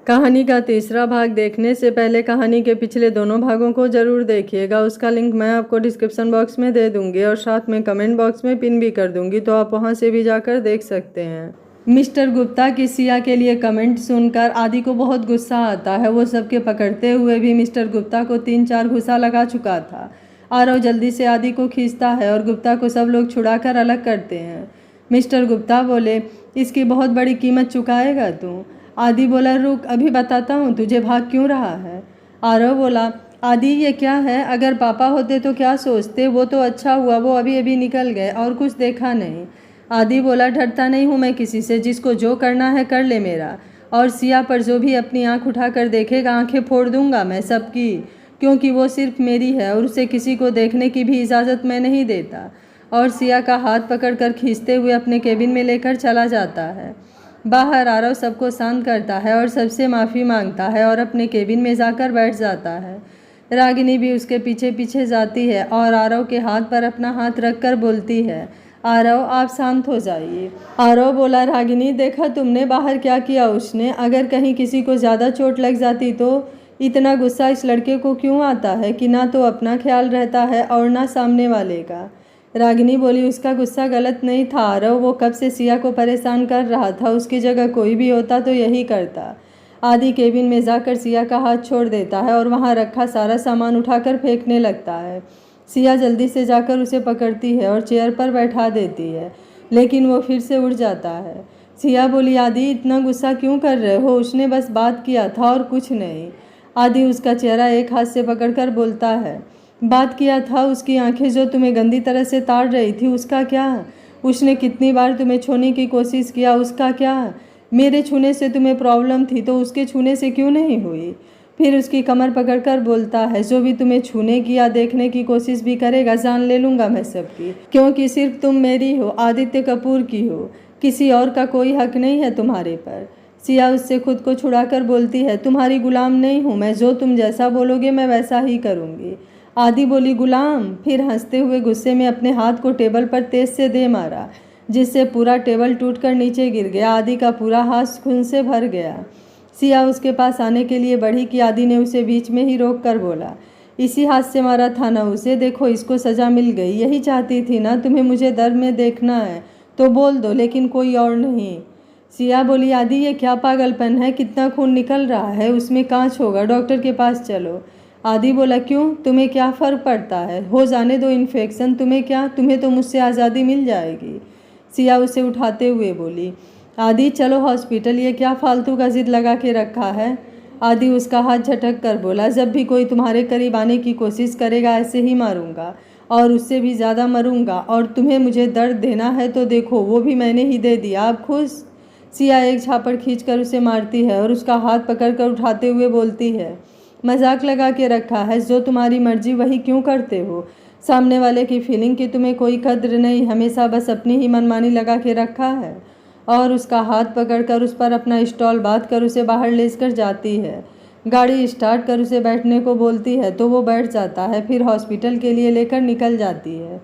कहानी का तीसरा भाग देखने से पहले कहानी के पिछले दोनों भागों को ज़रूर देखिएगा। उसका लिंक मैं आपको डिस्क्रिप्शन बॉक्स में दे दूंगी और साथ में कमेंट बॉक्स में पिन भी कर दूंगी, तो आप वहां से भी जाकर देख सकते हैं। मिस्टर गुप्ता की सिया के लिए कमेंट सुनकर आदि को बहुत गुस्सा आता है। वो सबके पकड़ते हुए भी मिस्टर गुप्ता को 3-4 घुसा लगा चुका था। आरव जल्दी से आदि को खींचता है और गुप्ता को सब लोग छुड़ाकर अलग करते हैं। मिस्टर गुप्ता बोले, इसकी बहुत बड़ी कीमत चुकाएगा तू। आदि बोला, रुक अभी बताता हूँ तुझे, भाग क्यों रहा है। आरव बोला, आदि ये क्या है, अगर पापा होते तो क्या सोचते, वो तो अच्छा हुआ वो अभी अभी निकल गए और कुछ देखा नहीं। आदि बोला, डरता नहीं हूँ मैं किसी से, जिसको जो करना है कर ले मेरा, और सिया पर जो भी अपनी आँख उठाकर देखेगा आंखें फोड़ दूंगा मैं सबकी, क्योंकि वो सिर्फ मेरी है और उसे किसी को देखने की भी इजाज़त मैं नहीं देता। और सिया का हाथ पकड़कर खींचते हुए अपने केबिन में लेकर चला जाता है। बाहर आरव सबको शांत करता है और सबसे माफ़ी मांगता है और अपने केबिन में जाकर बैठ जाता है। रागिनी भी उसके पीछे पीछे जाती है और आरव के हाथ पर अपना हाथ रखकर बोलती है, आरव आप शांत हो जाइए। आरव बोला, रागिनी देखा तुमने बाहर क्या किया उसने, अगर कहीं किसी को ज़्यादा चोट लग जाती तो। इतना गुस्सा इस लड़के को क्यों आता है कि ना तो अपना ख्याल रहता है और ना सामने वाले का। रागिनी बोली, उसका गुस्सा गलत नहीं था आरव, वो कब से सिया को परेशान कर रहा था, उसकी जगह कोई भी होता तो यही करता। आदि केबिन में जाकर सिया का हाथ छोड़ देता है और वहाँ रखा सारा सामान उठाकर फेंकने लगता है। सिया जल्दी से जाकर उसे पकड़ती है और चेयर पर बैठा देती है, लेकिन वो फिर से उड़ जाता है। सिया बोली, आदि इतना गुस्सा क्यों कर रहे हो, उसने बस बात किया था और कुछ नहीं। आदि उसका चेहरा एक हाथ से पकड़कर बोलता है, बात किया था, उसकी आंखें जो तुम्हें गंदी तरह से ताड़ रही थी उसका क्या, उसने कितनी बार तुम्हें छूने की कोशिश किया उसका क्या, मेरे छूने से तुम्हें प्रॉब्लम थी तो उसके छूने से क्यों नहीं हुई। फिर उसकी कमर पकड़कर बोलता है, जो भी तुम्हें छूने की या देखने की कोशिश भी करेगा जान ले लूँगा मैं सबकी, क्योंकि सिर्फ तुम मेरी हो, आदित्य कपूर की हो, किसी और का कोई हक नहीं है तुम्हारे पर। सिया उससे खुद को छुड़ाकर बोलती है, तुम्हारी गुलाम नहीं हूँ मैं, जो तुम जैसा बोलोगे मैं वैसा ही करूँगी। आदि बोली, गुलाम। फिर हंसते हुए गुस्से में अपने हाथ को टेबल पर तेज से दे मारा, जिससे पूरा टेबल टूटकर नीचे गिर गया। आदि का पूरा हाथ खून से भर गया। सिया उसके पास आने के लिए बढ़ी कि आदि ने उसे बीच में ही रोक कर बोला, इसी हाथ से मारा था ना उसे, देखो इसको सज़ा मिल गई, यही चाहती थी ना तुम्हें मुझे दर्द में देखना है तो बोल दो, लेकिन कोई और नहीं। सिया बोली, आदि ये क्या पागलपन है, कितना खून निकल रहा है, उसमें कांच होगा, डॉक्टर के पास चलो। आदि बोला, क्यों, तुम्हें क्या फ़र्क पड़ता है, हो जाने दो इन्फेक्शन, तुम्हें क्या, तुम्हें तो मुझसे आज़ादी मिल जाएगी। सिया उसे उठाते हुए बोली, आदि चलो हॉस्पिटल, ये क्या फालतू का जिद लगा के रखा है। आदि उसका हाथ झटक कर बोला, जब भी कोई तुम्हारे करीब आने की कोशिश करेगा ऐसे ही मारूंगा और उससे भी ज़्यादा मरूंगा, और तुम्हें मुझे दर्द देना है तो देखो वो भी मैंने ही दे दिया, आप खुश। सिया एक झापड़ खींचकर उसे मारती है और उसका हाथ पकड़कर उठाते हुए बोलती है, मजाक लगा के रखा है, जो तुम्हारी मर्जी वही क्यों करते हो, सामने वाले की फीलिंग की तुम्हें कोई कद्र नहीं, हमेशा बस अपनी ही मनमानी लगा के रखा है। और उसका हाथ पकड़कर उस पर अपना स्टॉल बांध कर उसे बाहर लेकर जाती है। गाड़ी स्टार्ट कर उसे बैठने को बोलती है तो वो बैठ जाता है, फिर हॉस्पिटल के लिए लेकर निकल जाती है।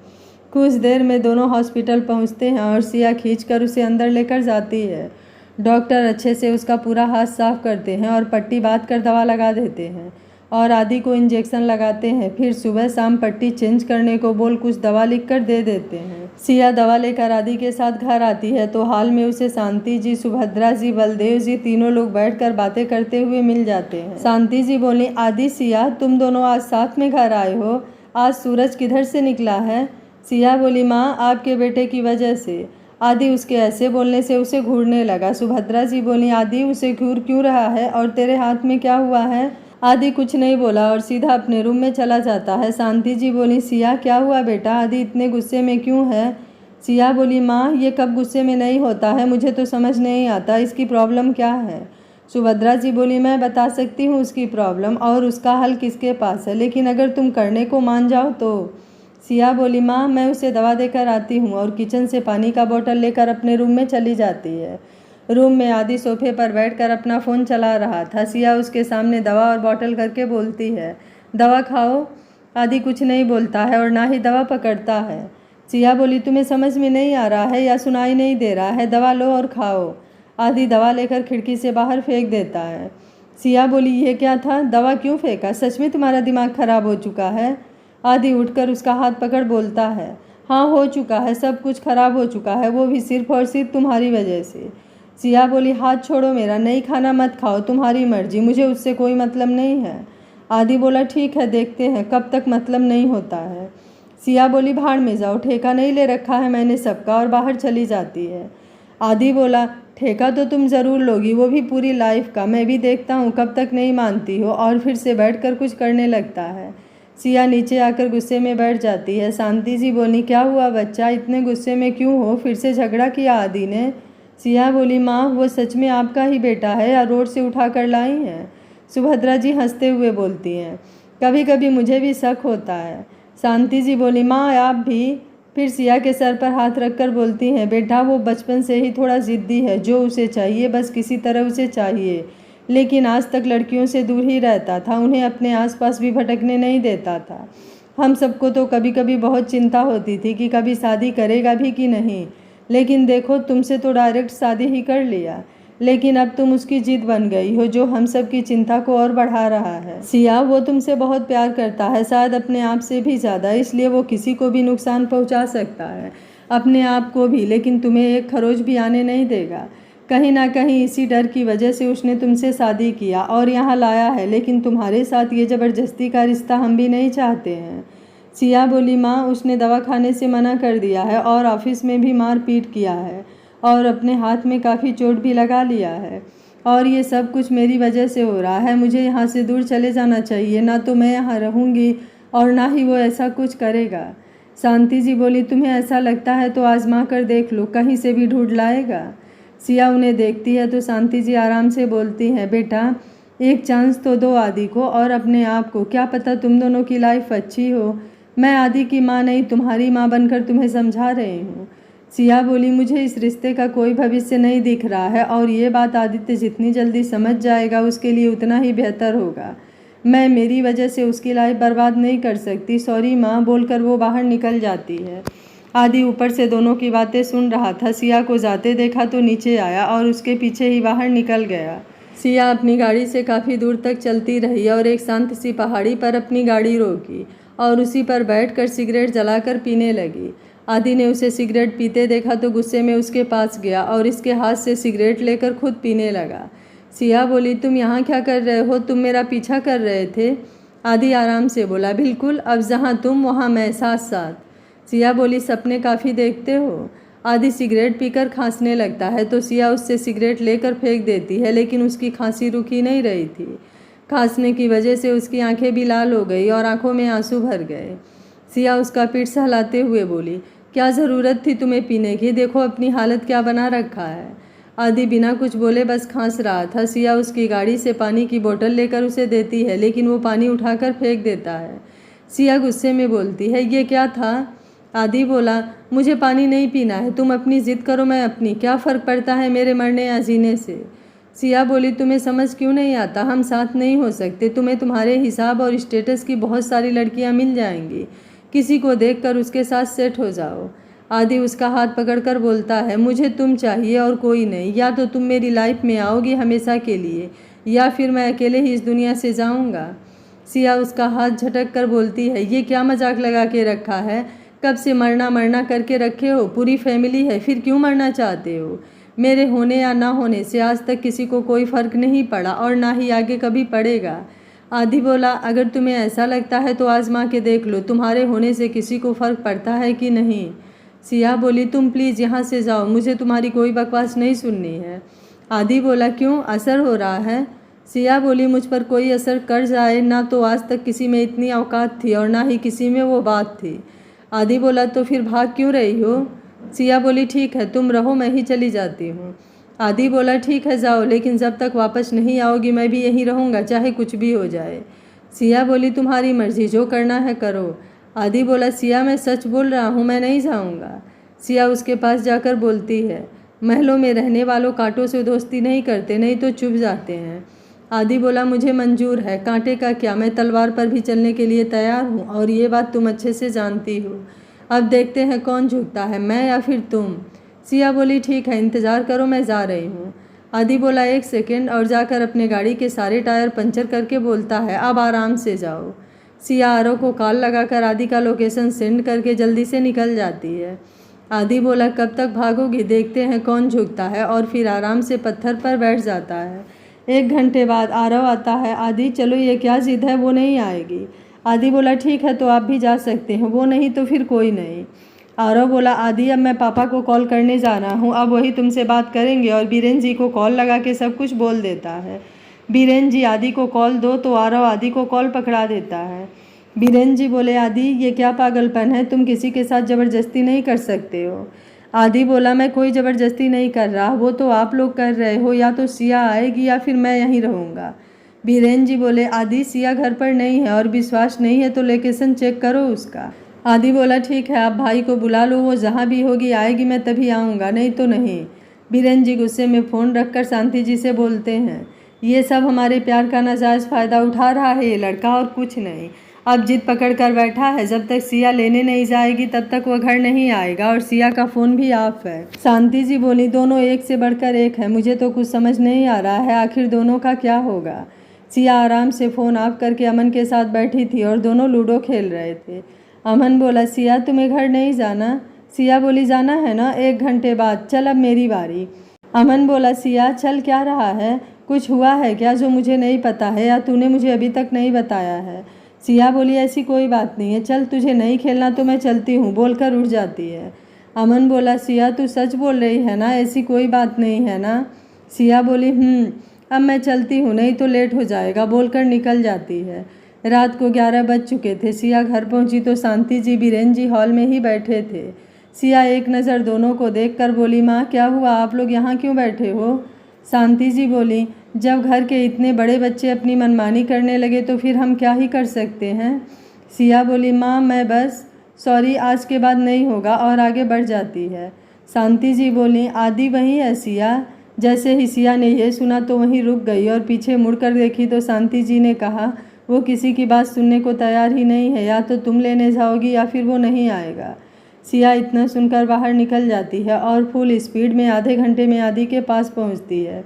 कुछ देर में दोनों हॉस्पिटल पहुंचते हैं और सिया खींचकर उसे अंदर लेकर जाती है। डॉक्टर अच्छे से उसका पूरा हाथ साफ करते हैं और पट्टी बांध कर दवा लगा देते हैं और आदि को इंजेक्शन लगाते हैं। फिर सुबह शाम पट्टी चेंज करने को बोल कुछ दवा लिखकर दे देते हैं। सिया दवा लेकर आदि के साथ घर आती है तो हाल में उसे शांति जी, सुभद्रा जी, बलदेव जी तीनों लोग बैठकर बातें करते हुए मिल जाते हैं। शांति जी बोली, आदि सिया तुम दोनों आज साथ में घर आए हो, आज सूरज किधर से निकला है। सिया बोली, माँ आपके बेटे की वजह से। आदि उसके ऐसे बोलने से उसे घूरने लगा। सुभद्रा जी बोली, आदि उसे घूर क्यों रहा है और तेरे हाथ में क्या हुआ है। आदि कुछ नहीं बोला और सीधा अपने रूम में चला जाता है। शांति जी बोली, सिया क्या हुआ बेटा, आदि इतने गुस्से में क्यों है। सिया बोली, माँ ये कब गुस्से में नहीं होता है, मुझे तो समझ नहीं आता इसकी प्रॉब्लम क्या है। सुभद्रा जी बोली, मैं बता सकती हूँ उसकी प्रॉब्लम और उसका हल किसके पास है, लेकिन अगर तुम करने को मान जाओ तो। सिया बोली, माँ मैं उसे दवा देकर आती हूँ, और किचन से पानी का बोतल लेकर अपने रूम में चली जाती है। रूम में आदि सोफे पर बैठकर अपना फ़ोन चला रहा था। सिया उसके सामने दवा और बोतल करके बोलती है, दवा खाओ। आदि कुछ नहीं बोलता है और ना ही दवा पकड़ता है। सिया बोली, तुम्हें समझ में नहीं आ रहा है या सुनाई नहीं दे रहा है, दवा लो और खाओ। आदि दवा लेकर खिड़की से बाहर फेंक देता है। सिया बोली, ये क्या था? दवा क्यों फेंका? सच में तुम्हारा दिमाग खराब हो चुका है? आदि उठकर उसका हाथ पकड़ बोलता है, हाँ हो चुका है, सब कुछ खराब हो चुका है, वो भी सिर्फ और सिर्फ तुम्हारी वजह से। सिया बोली, हाथ छोड़ो मेरा, नहीं खाना मत खाओ, तुम्हारी मर्जी, मुझे उससे कोई मतलब नहीं है। आदि बोला, ठीक है, देखते हैं कब तक मतलब नहीं होता है। सिया बोली, भाड़ में जाओ, ठेका नहीं ले रखा है मैंने सबका, और बाहर चली जाती है। आदि बोला, ठेका तो तुम ज़रूर लोगी, वो भी पूरी लाइफ का, मैं भी देखता हूँ कब तक नहीं मानती हो, और फिर से बैठकर कुछ करने लगता है। सिया नीचे आकर गुस्से में बैठ जाती है। शांति जी बोली, क्या हुआ बच्चा, इतने गुस्से में क्यों हो? फिर से झगड़ा किया आदि ने? सिया बोली, माँ वो सच में आपका ही बेटा है या रोड से उठा कर लाई हैं? सुभद्रा जी हंसते हुए बोलती हैं, कभी कभी मुझे भी शक होता है। शांति जी बोली, माँ आप भी? फिर सिया के सर पर हाथ रखकर बोलती हैं, बेटा वो बचपन से ही थोड़ा ज़िद्दी है, जो उसे चाहिए बस किसी तरह उसे चाहिए, लेकिन आज तक लड़कियों से दूर ही रहता था, उन्हें अपने आसपास भी भटकने नहीं देता था। हम सबको तो कभी कभी बहुत चिंता होती थी कि कभी शादी करेगा भी कि नहीं, लेकिन देखो तुमसे तो डायरेक्ट शादी ही कर लिया, लेकिन अब तुम उसकी जिद बन गई हो, जो हम सब की चिंता को और बढ़ा रहा है। सिया वो तुमसे बहुत प्यार करता है, शायद अपने आप से भी ज़्यादा, इसलिए वो किसी को भी नुकसान पहुंचा सकता है, अपने आप को भी, लेकिन तुम्हें एक खरोच भी आने नहीं देगा। कहीं ना कहीं इसी डर की वजह से उसने तुमसे शादी किया और यहाँ लाया है, लेकिन तुम्हारे साथ ये ज़बरदस्ती का रिश्ता हम भी नहीं चाहते हैं। सिया बोली, माँ उसने दवा खाने से मना कर दिया है और ऑफिस में भी मार पीट किया है और अपने हाथ में काफ़ी चोट भी लगा लिया है, और ये सब कुछ मेरी वजह से हो रहा है। मुझे यहाँ से दूर चले जाना चाहिए, ना तो मैं यहाँ रहूँगी और ना ही वो ऐसा कुछ करेगा। शांति जी बोली, तुम्हें ऐसा लगता है तो आजमा कर देख लो, कहीं से भी ढूंढ लाएगा। सिया उन्हें देखती है तो शांति जी आराम से बोलती हैं, बेटा एक चांस तो दो आदि को और अपने आप को, क्या पता तुम दोनों की लाइफ अच्छी हो। मैं आदि की माँ नहीं, तुम्हारी माँ बनकर तुम्हें समझा रही हूँ। सिया बोली, मुझे इस रिश्ते का कोई भविष्य नहीं दिख रहा है, और ये बात आदित्य जितनी जल्दी समझ जाएगा उसके लिए उतना ही बेहतर होगा। मैं मेरी वजह से उसकी लाइफ बर्बाद नहीं कर सकती, सॉरी माँ, बोलकर वो बाहर निकल जाती है। आदि ऊपर से दोनों की बातें सुन रहा था। सिया को जाते देखा तो नीचे आया और उसके पीछे ही बाहर निकल गया। सिया अपनी गाड़ी से काफ़ी दूर तक चलती रही और एक शांत सी पहाड़ी पर अपनी गाड़ी रोकी और उसी पर बैठकर सिगरेट जलाकर पीने लगी। आदि ने उसे सिगरेट पीते देखा तो गुस्से में उसके पास गया और इसके हाथ से सिगरेट लेकर खुद पीने लगा। सिया बोली, तुम यहाँ क्या कर रहे हो? तुम मेरा पीछा कर रहे थे? आदि आराम से बोला, बिल्कुल, अब जहाँ तुम वहाँ मैं, साथ साथ। सिया बोली, सपने काफ़ी देखते हो? आदि सिगरेट पीकर खांसने लगता है तो सिया उससे सिगरेट लेकर फेंक देती है, लेकिन उसकी खांसी रुकी नहीं रही थी। खांसने की वजह से उसकी आंखें भी लाल हो गई और आंखों में आंसू भर गए। सिया उसका पीठ सहलाते हुए बोली, क्या ज़रूरत थी तुम्हें पीने की? देखो अपनी हालत क्या बना रखा है। आदि बिना कुछ बोले बस खांस रहा था। सिया उसकी गाड़ी से पानी की बोतल लेकर उसे देती है, लेकिन वो पानी उठाकर फेंक देता है। सिया गुस्से में बोलती है, ये क्या था? आदि बोला, मुझे पानी नहीं पीना है, तुम अपनी ज़िद करो, मैं अपनी, क्या फ़र्क पड़ता है मेरे मरने या जीने से। सिया बोली, तुम्हें समझ क्यों नहीं आता? हम साथ नहीं हो सकते, तुम्हें तुम्हारे हिसाब और स्टेटस की बहुत सारी लड़कियां मिल जाएंगी, किसी को देखकर उसके साथ सेट हो जाओ। आदि उसका हाथ पकड़कर बोलता है, मुझे तुम चाहिए और कोई नहीं, या तो तुम मेरी लाइफ में आओगी हमेशा के लिए, या फिर मैं अकेले ही इस दुनिया से जाऊंगा। सिया उसका हाथ झटक कर बोलती है, ये क्या मजाक लगा के रखा है? कब से मरना मरना करके रखे हो? पूरी फैमिली है, फिर क्यों मरना चाहते हो? मेरे होने या ना होने से आज तक किसी को कोई फ़र्क नहीं पड़ा और ना ही आगे कभी पड़ेगा। आदि बोला, अगर तुम्हें ऐसा लगता है तो आजमा के देख लो, तुम्हारे होने से किसी को फ़र्क पड़ता है कि नहीं। सिया बोली, तुम प्लीज़ यहाँ से जाओ, मुझे तुम्हारी कोई बकवास नहीं सुननी है। आदि बोला, क्यों, असर हो रहा है? सिया बोली, मुझ पर कोई असर कर जाए ना, तो आज तक किसी में इतनी औकात थी और ना ही किसी में वो बात थी। आदि बोला, तो फिर भाग क्यों रही हो? सिया बोली, ठीक है तुम रहो, मैं ही चली जाती हूँ। आदि बोला, ठीक है जाओ, लेकिन जब तक वापस नहीं आओगी मैं भी यहीं रहूँगा, चाहे कुछ भी हो जाए। सिया बोली, तुम्हारी मर्जी, जो करना है करो। आदि बोला, सिया मैं सच बोल रहा हूँ, मैं नहीं जाऊँगा। सिया उसके पास जाकर बोलती है, महलों में रहने वालों कांटों से दोस्ती नहीं करते, नहीं तो चुभ जाते हैं। आदि बोला, मुझे मंजूर है, कांटे का क्या, मैं तलवार पर भी चलने के लिए तैयार हूँ और ये बात तुम अच्छे से जानती हो। अब देखते हैं कौन झुकता है, मैं या फिर तुम। सिया बोली, ठीक है इंतज़ार करो, मैं जा रही हूँ। आदि बोला 1 सेकेंड और जाकर अपने गाड़ी के सारे टायर पंचर करके बोलता है अब आराम से जाओ। सिया आरव को कॉल लगाकर आदि का लोकेशन सेंड करके जल्दी से निकल जाती है। आदि बोला कब तक भागोगी, देखते हैं कौन झुकता है, और फिर आराम से पत्थर पर बैठ जाता है। 1 घंटे बाद आरव आता है। आदि चलो ये क्या जिद है, वो नहीं आएगी। आदि बोला ठीक है तो आप भी जा सकते हैं, वो नहीं तो फिर कोई नहीं। आरव बोला आदि अब मैं पापा को कॉल करने जा रहा हूँ, अब वही तुमसे बात करेंगे, और बीरेन जी को कॉल लगा के सब कुछ बोल देता है। बीरेन जी आदि को कॉल दो तो आरव आदि को कॉल पकड़ा देता है। बीरेन जी बोले आदि ये क्या पागलपन है, तुम किसी के साथ ज़बरदस्ती नहीं कर सकते हो। आदि बोला मैं कोई ज़बरदस्ती नहीं कर रहा, वो तो आप लोग कर रहे हो, या तो सिया आएगी या फिर मैं यहीं रहूँगा। बीरेन जी बोले आदि सिया घर पर नहीं है और विश्वास नहीं है तो लोकेशन चेक करो उसका। आदि बोला ठीक है आप भाई को बुला लो, वो जहाँ भी होगी आएगी, मैं तभी आऊँगा, नहीं तो नहीं। बीरेन जी गुस्से में फ़ोन रखकर शांति जी से बोलते हैं ये सब हमारे प्यार का नाजायज़ फ़ायदा उठा रहा है ये लड़का और कुछ नहीं। अब जिद पकड़ कर बैठा है, जब तक सिया लेने नहीं जाएगी तब तक वो घर नहीं आएगा, और सिया का फ़ोन भी ऑफ है। शांति जी बोली दोनों एक से बढ़कर एक है, मुझे तो कुछ समझ नहीं आ रहा है आखिर दोनों का क्या होगा। सिया आराम से फ़ोन ऑफ करके अमन के साथ बैठी थी और दोनों लूडो खेल रहे थे। अमन बोला सिया तुम्हें घर नहीं जाना। सिया बोली जाना है ना, 1 घंटे बाद, चल अब मेरी बारी। अमन बोला सिया चल क्या रहा है, कुछ हुआ है क्या जो मुझे नहीं पता है या तूने मुझे अभी तक नहीं बताया है। सिया बोली ऐसी कोई बात नहीं है, चल तुझे नहीं खेलना तो मैं चलती हूँ, बोलकर उठ जाती है। अमन बोला सिया तू सच बोल रही है ना, ऐसी कोई बात नहीं है ना। सिया बोली अब मैं चलती हूँ, नहीं तो लेट हो जाएगा, बोलकर निकल जाती है। रात को 11 बज चुके थे। सिया घर पहुँची तो शांति जी बीरेन जी हॉल में ही बैठे थे। सिया एक नज़र दोनों को देखकर बोली माँ क्या हुआ, आप लोग यहाँ क्यों बैठे हो। शांति जी बोली जब घर के इतने बड़े बच्चे अपनी मनमानी करने लगे तो फिर हम क्या ही कर सकते हैं। सिया बोली माँ मैं बस सॉरी, आज के बाद नहीं होगा, और आगे बढ़ जाती है। शांति जी बोली आदि वहीं है सिया। जैसे ही सिया ने यह सुना तो वहीं रुक गई और पीछे मुड़कर देखी तो शांति जी ने कहा वो किसी की बात सुनने को तैयार ही नहीं है, या तो तुम लेने जाओगी या फिर वो नहीं आएगा। सिया इतना सुनकर बाहर निकल जाती है और फुल स्पीड में आधे घंटे में आदि के पास पहुंचती है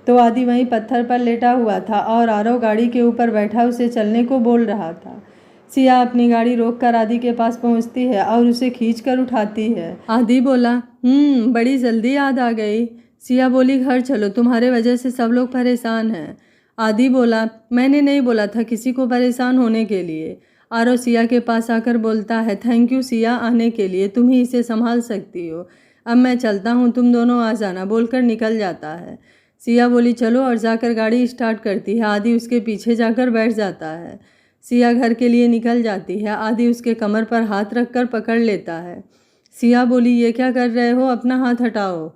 तो आदि वहीं पत्थर पर लेटा हुआ था और आरव गाड़ी के ऊपर बैठा उसे चलने को बोल रहा था। सिया अपनी गाड़ी रोककर आदि के पास पहुंचती है और उसे खींचकर उठाती है। आदि बोला बड़ी जल्दी याद आ गई। सिया बोली घर चलो, तुम्हारे वजह से सब लोग परेशान हैं। आदि बोला मैंने नहीं बोला था किसी को परेशान होने के लिए। आरव सिया के पास आकर बोलता है थैंक यू सिया आने के लिए, तुम ही इसे संभाल सकती हो, अब मैं चलता हूँ, तुम दोनों आ जाना, बोलकर निकल जाता है। सिया बोली चलो, और जाकर गाड़ी स्टार्ट करती है। आदि उसके पीछे जाकर बैठ जाता है। सिया घर के लिए निकल जाती है। आदि उसके कमर पर हाथ रखकर पकड़ लेता है। सिया बोली ये क्या कर रहे हो, अपना हाथ हटाओ।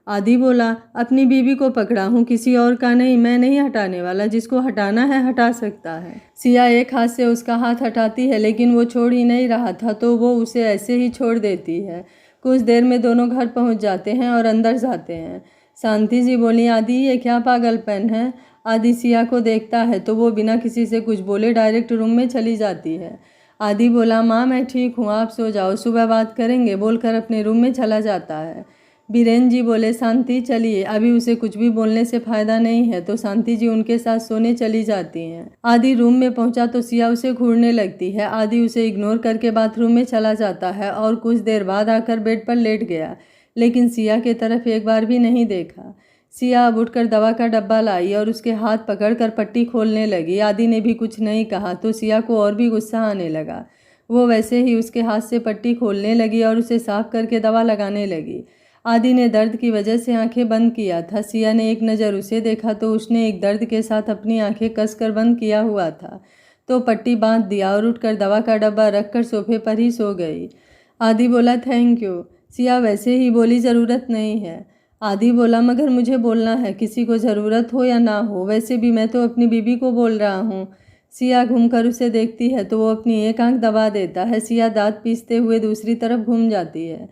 आदि बोला अपनी बीवी को पकड़ा हूँ, किसी और का नहीं, मैं नहीं हटाने वाला, जिसको हटाना है हटा सकता है। सिया एक हाथ से उसका हाथ हटाती है लेकिन वो छोड़ ही नहीं रहा था तो वो उसे ऐसे ही छोड़ देती है। कुछ देर में दोनों घर पहुँच जाते हैं और अंदर जाते हैं। शांति जी बोली आदि ये क्या पागलपन है। आदि सिया को देखता है तो वो बिना किसी से कुछ बोले डायरेक्ट रूम में चली जाती है। आदि बोला माँ मैं ठीक हूँ, आप सो जाओ, सुबह बात करेंगे, बोलकर अपने रूम में चला जाता है। बीरेन जी बोले शांति चलिए, अभी उसे कुछ भी बोलने से फ़ायदा नहीं है, तो शांति जी उनके साथ सोने चली जाती हैं। आदि रूम में पहुंचा तो सिया उसे घूरने लगती है। आदि उसे इग्नोर करके बाथरूम में चला जाता है और कुछ देर बाद आकर बेड पर लेट गया, लेकिन सिया के तरफ एक बार भी नहीं देखा। सिया अब उठकर दवा का डब्बा लाई और उसके हाथ पकड़कर पट्टी खोलने लगी। आदि ने भी कुछ नहीं कहा तो सिया को और भी गुस्सा आने लगा। वो वैसे ही उसके हाथ से पट्टी खोलने लगी और उसे साफ करके दवा लगाने लगी। आदि ने दर्द की वजह से आंखें बंद किया था। सिया ने एक नज़र उसे देखा तो उसने एक दर्द के साथ अपनी आंखें कसकर बंद किया हुआ था तो पट्टी बांध दिया और उठकर दवा का डब्बा रखकर सोफे पर ही सो गई। आदि बोला थैंक यू। सिया वैसे ही बोली ज़रूरत नहीं है। आदि बोला मगर मुझे बोलना है, किसी को ज़रूरत हो या ना हो, वैसे भी मैं तो अपनी बीबी को बोल रहा हूँ। सिया घूमकर उसे देखती है तो वो अपनी एक आंख दबा देता है। सिया दांत पीसते हुए दूसरी तरफ घूम जाती है।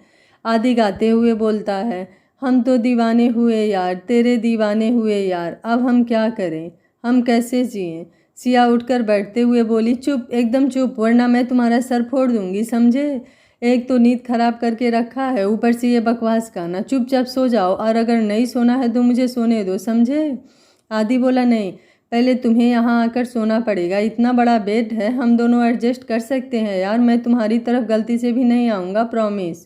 आदि गाते हुए बोलता है हम तो दीवाने हुए यार, तेरे दीवाने हुए यार, अब हम क्या करें, हम कैसे जिएं। सिया उठकर बैठते हुए बोली चुप, एकदम चुप, वरना मैं तुम्हारा सर फोड़ दूंगी, समझे। एक तो नींद खराब करके रखा है, ऊपर से ये बकवास गाना। चुपचाप सो जाओ, और अगर नहीं सोना है तो मुझे सोने दो, समझे? आदि बोला, नहीं, पहले तुम्हें यहाँ आकर सोना पड़ेगा। इतना बड़ा बेड है, हम दोनों एडजस्ट कर सकते हैं यार। मैं तुम्हारी तरफ गलती से भी नहीं आऊँगा, प्रॉमिस।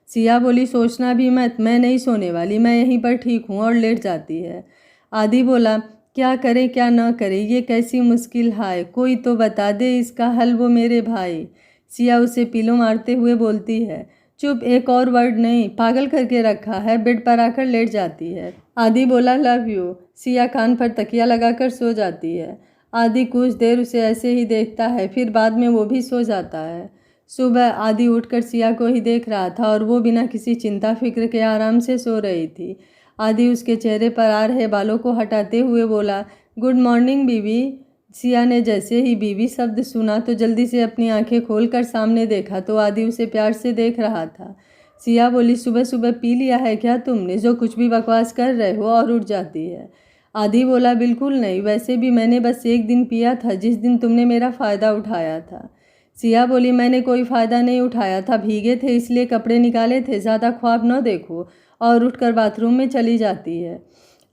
सिया बोली, सोचना भी मत, मैं नहीं सोने वाली, मैं यहीं पर ठीक हूँ, और लेट जाती है। आदि बोला, क्या करे क्या न करे, ये कैसी मुश्किल है, कोई तो बता दे इसका हल वो मेरे भाई। सिया उसे पिलो मारते हुए बोलती है, चुप, एक और वर्ड नहीं, पागल करके रखा है। बेड पर आकर लेट जाती है। आदि बोला, लव यू। सिया कान पर तकिया लगाकर सो जाती है। आदि कुछ देर उसे ऐसे ही देखता है, फिर बाद में वो भी सो जाता है। सुबह आदि उठकर सिया को ही देख रहा था, और वो बिना किसी चिंता फिक्र के आराम से सो रही थी। आदि उसके चेहरे पर आ रहे बालों को हटाते हुए बोला, गुड मॉर्निंग बीवी। सिया ने जैसे ही बीवी शब्द सुना तो जल्दी से अपनी आंखें खोलकर सामने देखा तो आदि उसे प्यार से देख रहा था। सिया बोली, सुबह सुबह पी लिया है क्या तुमने, जो कुछ भी बकवास कर रहे हो? और उठ जाती है। आदि बोला, बिल्कुल नहीं, वैसे भी मैंने बस एक दिन पिया था, जिस दिन तुमने मेरा फ़ायदा उठाया था। सिया बोली, मैंने कोई फ़ायदा नहीं उठाया था, भीगे थे इसलिए कपड़े निकाले थे, ज़्यादा ख्वाब न देखो। और उठकर बाथरूम में चली जाती है।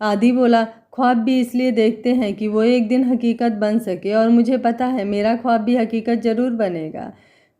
आदि बोला, ख्वाब भी इसलिए देखते हैं कि वो एक दिन हकीकत बन सके, और मुझे पता है मेरा ख्वाब भी हकीकत ज़रूर बनेगा।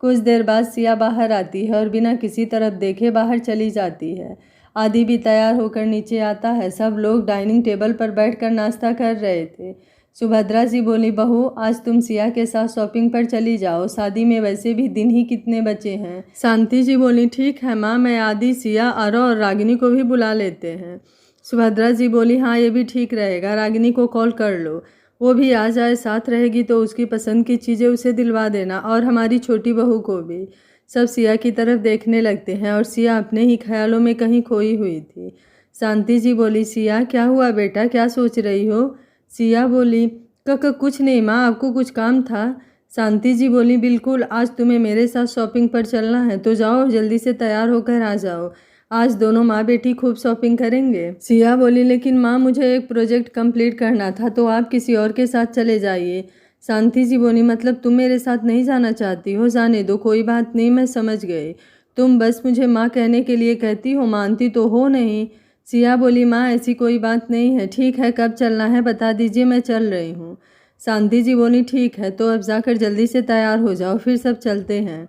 कुछ देर बाद सिया बाहर आती है और बिना किसी तरफ देखे बाहर चली जाती है। आदि भी तैयार होकर नीचे आता है। सब लोग डाइनिंग टेबल पर बैठकर नाश्ता कर रहे थे। सुभद्रा जी बोली, बहू, आज तुम सिया के साथ शॉपिंग पर चली जाओ, शादी में वैसे भी दिन ही कितने बचे हैं। शांति जी बोली, ठीक है माँ, मैं आदि, सिया, आरव और रागिनी को भी बुला लेते हैं। सुभद्रा जी बोली, हाँ, ये भी ठीक रहेगा, रागिनी को कॉल कर लो, वो भी आ जाए, साथ रहेगी तो उसकी पसंद की चीज़ें उसे दिलवा देना, और हमारी छोटी बहू को भी। सब सिया की तरफ देखने लगते हैं, और सिया अपने ही ख्यालों में कहीं खोई हुई थी। शांति जी बोली, सिया, क्या हुआ बेटा, क्या सोच रही हो? सिया बोली, कुछ नहीं माँ, आपको कुछ काम था? शांति जी बोली, बिल्कुल, आज तुम्हें मेरे साथ शॉपिंग पर चलना है, तो जाओ जल्दी से तैयार होकर आ जाओ, आज दोनों माँ बेटी खूब शॉपिंग करेंगे। सिया बोली, लेकिन माँ, मुझे एक प्रोजेक्ट कंप्लीट करना था, तो आप किसी और के साथ चले जाइए। शांति जी बोली, मतलब तुम मेरे साथ नहीं जाना चाहती हो? जाने दो, कोई बात नहीं, मैं समझ गई, तुम बस मुझे माँ कहने के लिए कहती हो, मानती तो हो नहीं। सिया बोली, माँ, ऐसी कोई बात नहीं है, ठीक है, कब चलना है बता दीजिए, मैं चल रही हूँ। शांति जी बोली, ठीक है, तो अब जाकर जल्दी से तैयार हो जाओ, फिर सब चलते हैं।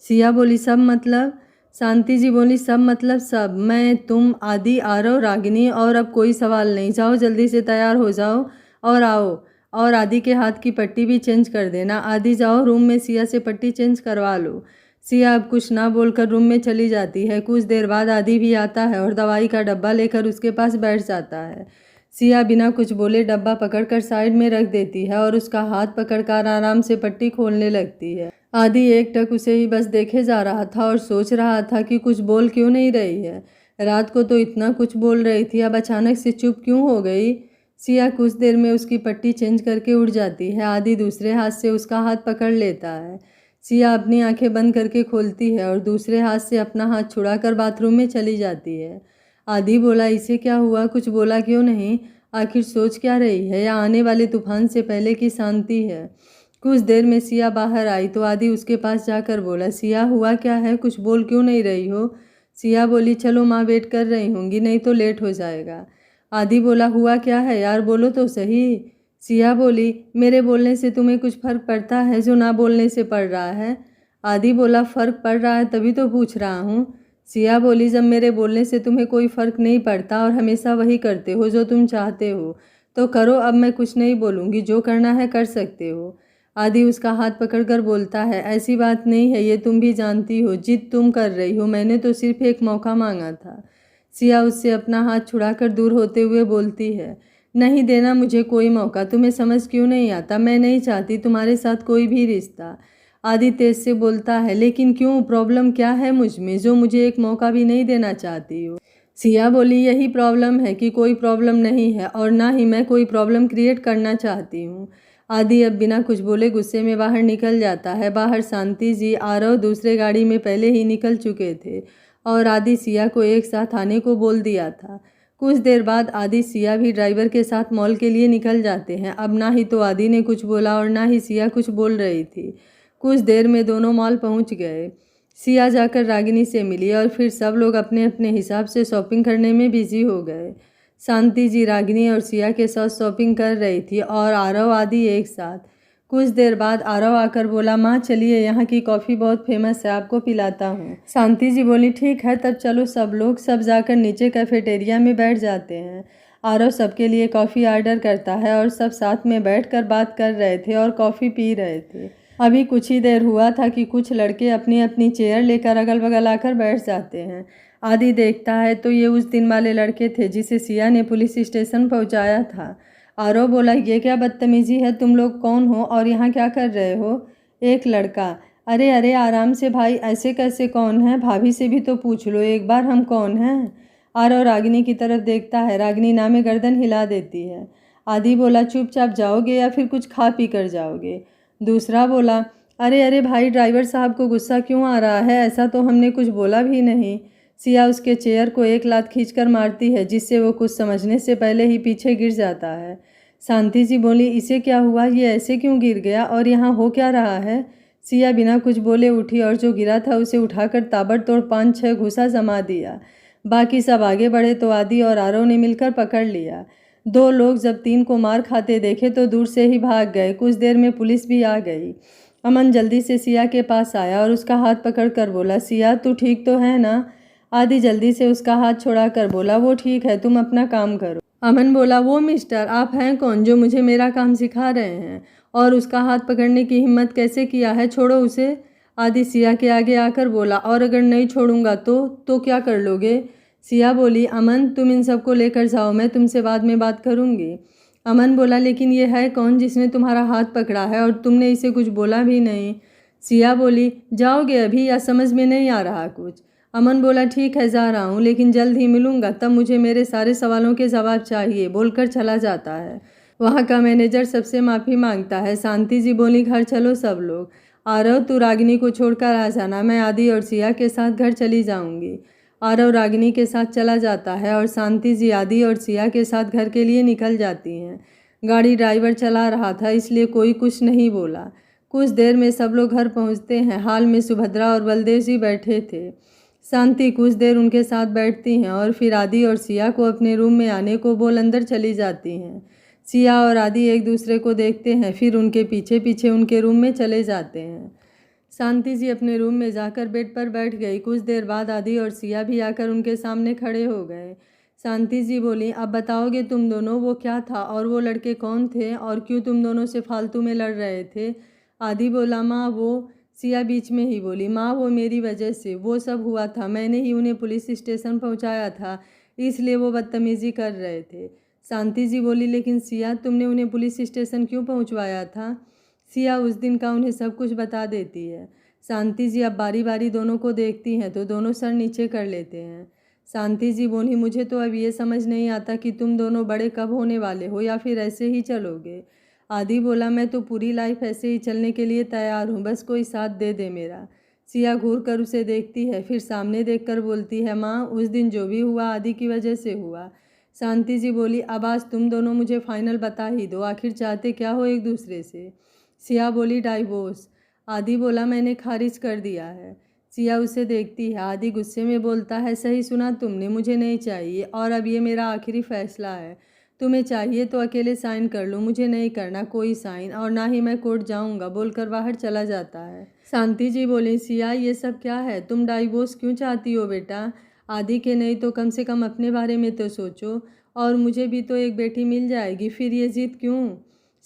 सिया बोली, सब मतलब? शांति जी बोली, सब मतलब सब, मैं, तुम, आदि, आरव, रागिनी, और अब कोई सवाल नहीं, जाओ जल्दी से तैयार हो जाओ और आओ, और आदि के हाथ की पट्टी भी चेंज कर देना। आदि, जाओ रूम में सिया से पट्टी चेंज करवा लो। सिया अब कुछ ना बोलकर रूम में चली जाती है। कुछ देर बाद आदि भी आता है और दवाई का डब्बा लेकर उसके पास बैठ जाता है। सिया बिना कुछ बोले डब्बा पकड़कर साइड में रख देती है और उसका हाथ पकड़कर आराम से पट्टी खोलने लगती है। आदि एकटक उसे ही बस देखे जा रहा था और सोच रहा था कि कुछ बोल क्यों नहीं रही है। रात को तो इतना कुछ बोल रही थी, अब अचानक से चुप क्यों हो गई। सिया कुछ देर में उसकी पट्टी चेंज करके उठ जाती है। आदि दूसरे हाथ से उसका हाथ पकड़ लेता है। सिया अपनी आंखें बंद करके खोलती है और दूसरे हाथ से अपना हाथ छुड़ाकर बाथरूम में चली जाती है। आदि बोला, इसे क्या हुआ, कुछ बोला क्यों नहीं, आखिर सोच क्या रही है, या आने वाले तूफान से पहले की शांति है। कुछ देर में सिया बाहर आई तो आदि उसके पास जाकर बोला, सिया, हुआ क्या है, कुछ बोल क्यों नहीं रही हो। सिया बोली, चलो माँ वेट कर रही होंगी, नहीं तो लेट हो जाएगा। आदि बोला, हुआ क्या है यार, बोलो तो सही। सिया बोली, मेरे बोलने से तुम्हें कुछ फ़र्क पड़ता है जो ना बोलने से पड़ रहा है। आदि बोला, फ़र्क पड़ रहा है तभी तो पूछ रहा हूँ। सिया बोली, जब मेरे बोलने से तुम्हें कोई फ़र्क नहीं पड़ता और हमेशा वही करते हो जो तुम चाहते हो, तो करो, अब मैं कुछ नहीं बोलूँगी, जो करना है कर सकते हो। आदि उसका हाथ पकड़कर बोलता है, ऐसी बात नहीं है, ये तुम भी जानती हो, जिद तुम कर रही हो, मैंने तो सिर्फ एक मौका मांगा था। सिया उससे अपना हाथ छुड़ाकर दूर होते हुए बोलती है, नहीं देना मुझे कोई मौका, तुम्हें समझ क्यों नहीं आता, मैं नहीं चाहती तुम्हारे साथ कोई भी रिश्ता। आदि तेज से बोलता है, लेकिन क्यों, प्रॉब्लम क्या है मुझ में जो मुझे एक मौका भी नहीं देना चाहती हो। सिया बोली, यही प्रॉब्लम है कि कोई प्रॉब्लम नहीं है और ना ही मैं कोई प्रॉब्लम क्रिएट करना चाहती हूँ। आदि अब बिना कुछ बोले गुस्से में बाहर निकल जाता है। बाहर शांति जी, आरव दूसरे गाड़ी में पहले ही निकल चुके थे और आदि सिया को एक साथ आने को बोल दिया था। कुछ देर बाद आदि सिया भी ड्राइवर के साथ मॉल के लिए निकल जाते हैं। अब ना ही तो आदि ने कुछ बोला और ना ही सिया कुछ बोल रही थी। कुछ देर में दोनों मॉल पहुंच गए। सिया जाकर रागिनी से मिली और फिर सब लोग अपने अपने हिसाब से शॉपिंग करने में बिजी हो गए। शांति जी रागिनी और सिया के साथ शॉपिंग कर रही थी और आरव आदि एक साथ। कुछ देर बाद आरव आकर बोला, माँ चलिए, यहाँ की कॉफ़ी बहुत फेमस है, आपको पिलाता हूँ। शांति जी बोली, ठीक है, तब चलो। सब जाकर नीचे कैफेटेरिया में बैठ जाते हैं। आरव सबके लिए कॉफ़ी ऑर्डर करता है और सब साथ में बैठकर बात कर रहे थे और कॉफ़ी पी रहे थे। अभी कुछ ही देर हुआ था कि कुछ लड़के अपनी अपनी चेयर लेकर अगल बगल आकर बैठ जाते हैं। आदि देखता है तो ये उस दिन वाले लड़के थे जिसे सिया ने पुलिस स्टेशन पहुंचाया था। आरव बोला, ये क्या बदतमीजी है, तुम लोग कौन हो और यहाँ क्या कर रहे हो? एक लड़का, अरे अरे आराम से भाई, ऐसे कैसे कौन है, भाभी से भी तो पूछ लो एक बार हम कौन हैं। आरव रागिनी की तरफ देखता है। रागिनी नामे गर्दन हिला देती है। आदि बोला, चुपचाप जाओगे या फिर कुछ खा पी कर जाओगे? दूसरा बोला, अरे अरे भाई, ड्राइवर साहब को गुस्सा क्यों आ रहा है, ऐसा तो हमने कुछ बोला भी नहीं। सिया उसके चेयर को एक लात खींचकर मारती है जिससे वो कुछ समझने से पहले ही पीछे गिर जाता है। शांति जी बोली, इसे क्या हुआ, ये ऐसे क्यों गिर गया और यहाँ हो क्या रहा है? सिया बिना कुछ बोले उठी और जो गिरा था उसे उठाकर ताबड़तोड़ 5-6 घूसा जमा दिया। बाकी सब आगे बढ़े तो आदि और आरव ने मिलकर पकड़ लिया। 2 लोग जब 3 को मार खाते देखे तो दूर से ही भाग गए। कुछ देर में पुलिस भी आ गई। अमन जल्दी से सिया के पास आया और उसका हाथ पकड़कर बोला, सिया तू ठीक तो है ना? आदि जल्दी से उसका हाथ छोड़ाकर बोला, वो ठीक है, तुम अपना काम करो। अमन बोला, वो मिस्टर आप हैं कौन जो मुझे मेरा काम सिखा रहे हैं, और उसका हाथ पकड़ने की हिम्मत कैसे किया है, छोड़ो उसे। आदि सिया के आगे आकर बोला, और अगर नहीं छोड़ूंगा तो क्या कर लोगे? सिया बोली, अमन तुम इन सबको लेकर जाओ, मैं तुमसे बाद में बात करूंगी। अमन बोला, लेकिन ये है कौन जिसने तुम्हारा हाथ पकड़ा है और तुमने इसे कुछ बोला भी नहीं? सिया बोली, जाओगे अभी या समझ में नहीं आ रहा कुछ? अमन बोला, ठीक है जा रहा हूँ, लेकिन जल्द ही मिलूंगा, तब मुझे मेरे सारे सवालों के जवाब चाहिए, बोलकर चला जाता है। वहाँ का मैनेजर सबसे माफ़ी मांगता है। शांति जी बोली, घर चलो सब लोग। आरव तू रागिनी को छोड़कर आ जाना, मैं आदि और सिया के साथ घर चली जाऊंगी। आरव रागिनी के साथ चला जाता है और शांति जी आदि और सिया के साथ घर के लिए निकल जाती हैं। गाड़ी ड्राइवर चला रहा था इसलिए कोई कुछ नहीं बोला। कुछ देर में सब लोग घर पहुंचते हैं। हाल में सुभद्रा और बलदेव जी बैठे थे। शांति कुछ देर उनके साथ बैठती हैं और फिर आदि और सिया को अपने रूम में आने को बोल अंदर चली जाती हैं। सिया और आदि एक दूसरे को देखते हैं, फिर उनके पीछे पीछे उनके रूम में चले जाते हैं। शांति जी अपने रूम में जाकर बेड पर बैठ गई। कुछ देर बाद आदि और सिया भी आकर उनके सामने खड़े हो गए। शांति जी बोली, अब बताओगे तुम दोनों वो क्या था और वो लड़के कौन थे और क्यों तुम दोनों से फालतू में लड़ रहे थे? आदि बोला, माँ वो। सिया बीच में ही बोली, माँ वो मेरी वजह से वो सब हुआ था, मैंने ही उन्हें पुलिस स्टेशन पहुँचाया था, इसलिए वो बदतमीज़ी कर रहे थे। शांति जी बोली, लेकिन सिया तुमने उन्हें पुलिस स्टेशन क्यों पहुँचवाया था? सिया उस दिन का उन्हें सब कुछ बता देती है। शांति जी अब बारी बारी दोनों को देखती हैं तो दोनों सर नीचे कर लेते हैं। शांति जी बोली, मुझे तो अब ये समझ नहीं आता कि तुम दोनों बड़े कब होने वाले हो या फिर ऐसे ही चलोगे। आदि बोला, मैं तो पूरी लाइफ ऐसे ही चलने के लिए तैयार हूँ, बस कोई साथ दे दे मेरा। सिया घूर कर उसे देखती है, फिर सामने देखकर बोलती है, माँ उस दिन जो भी हुआ आदि की वजह से हुआ। शांति जी बोली, अब आज तुम दोनों मुझे फाइनल बता ही दो, आखिर चाहते क्या हो एक दूसरे से? सिया बोली, डाइवोर्स। आदि बोला, मैंने खारिज कर दिया है। सिया उसे देखती है। आदि गुस्से में बोलता है, सही सुना तुमने, मुझे नहीं चाहिए और अब ये मेरा आखिरी फैसला है। तुम्हें चाहिए तो अकेले साइन कर लो, मुझे नहीं करना कोई साइन और ना ही मैं कोर्ट जाऊंगा, बोलकर बाहर चला जाता है। शांति जी बोली, सिया ये सब क्या है, तुम डाइवोर्स क्यों चाहती हो बेटा? आदि के नहीं तो कम से कम अपने बारे में तो सोचो, और मुझे भी तो एक बेटी मिल जाएगी, फिर ये जिद क्यों?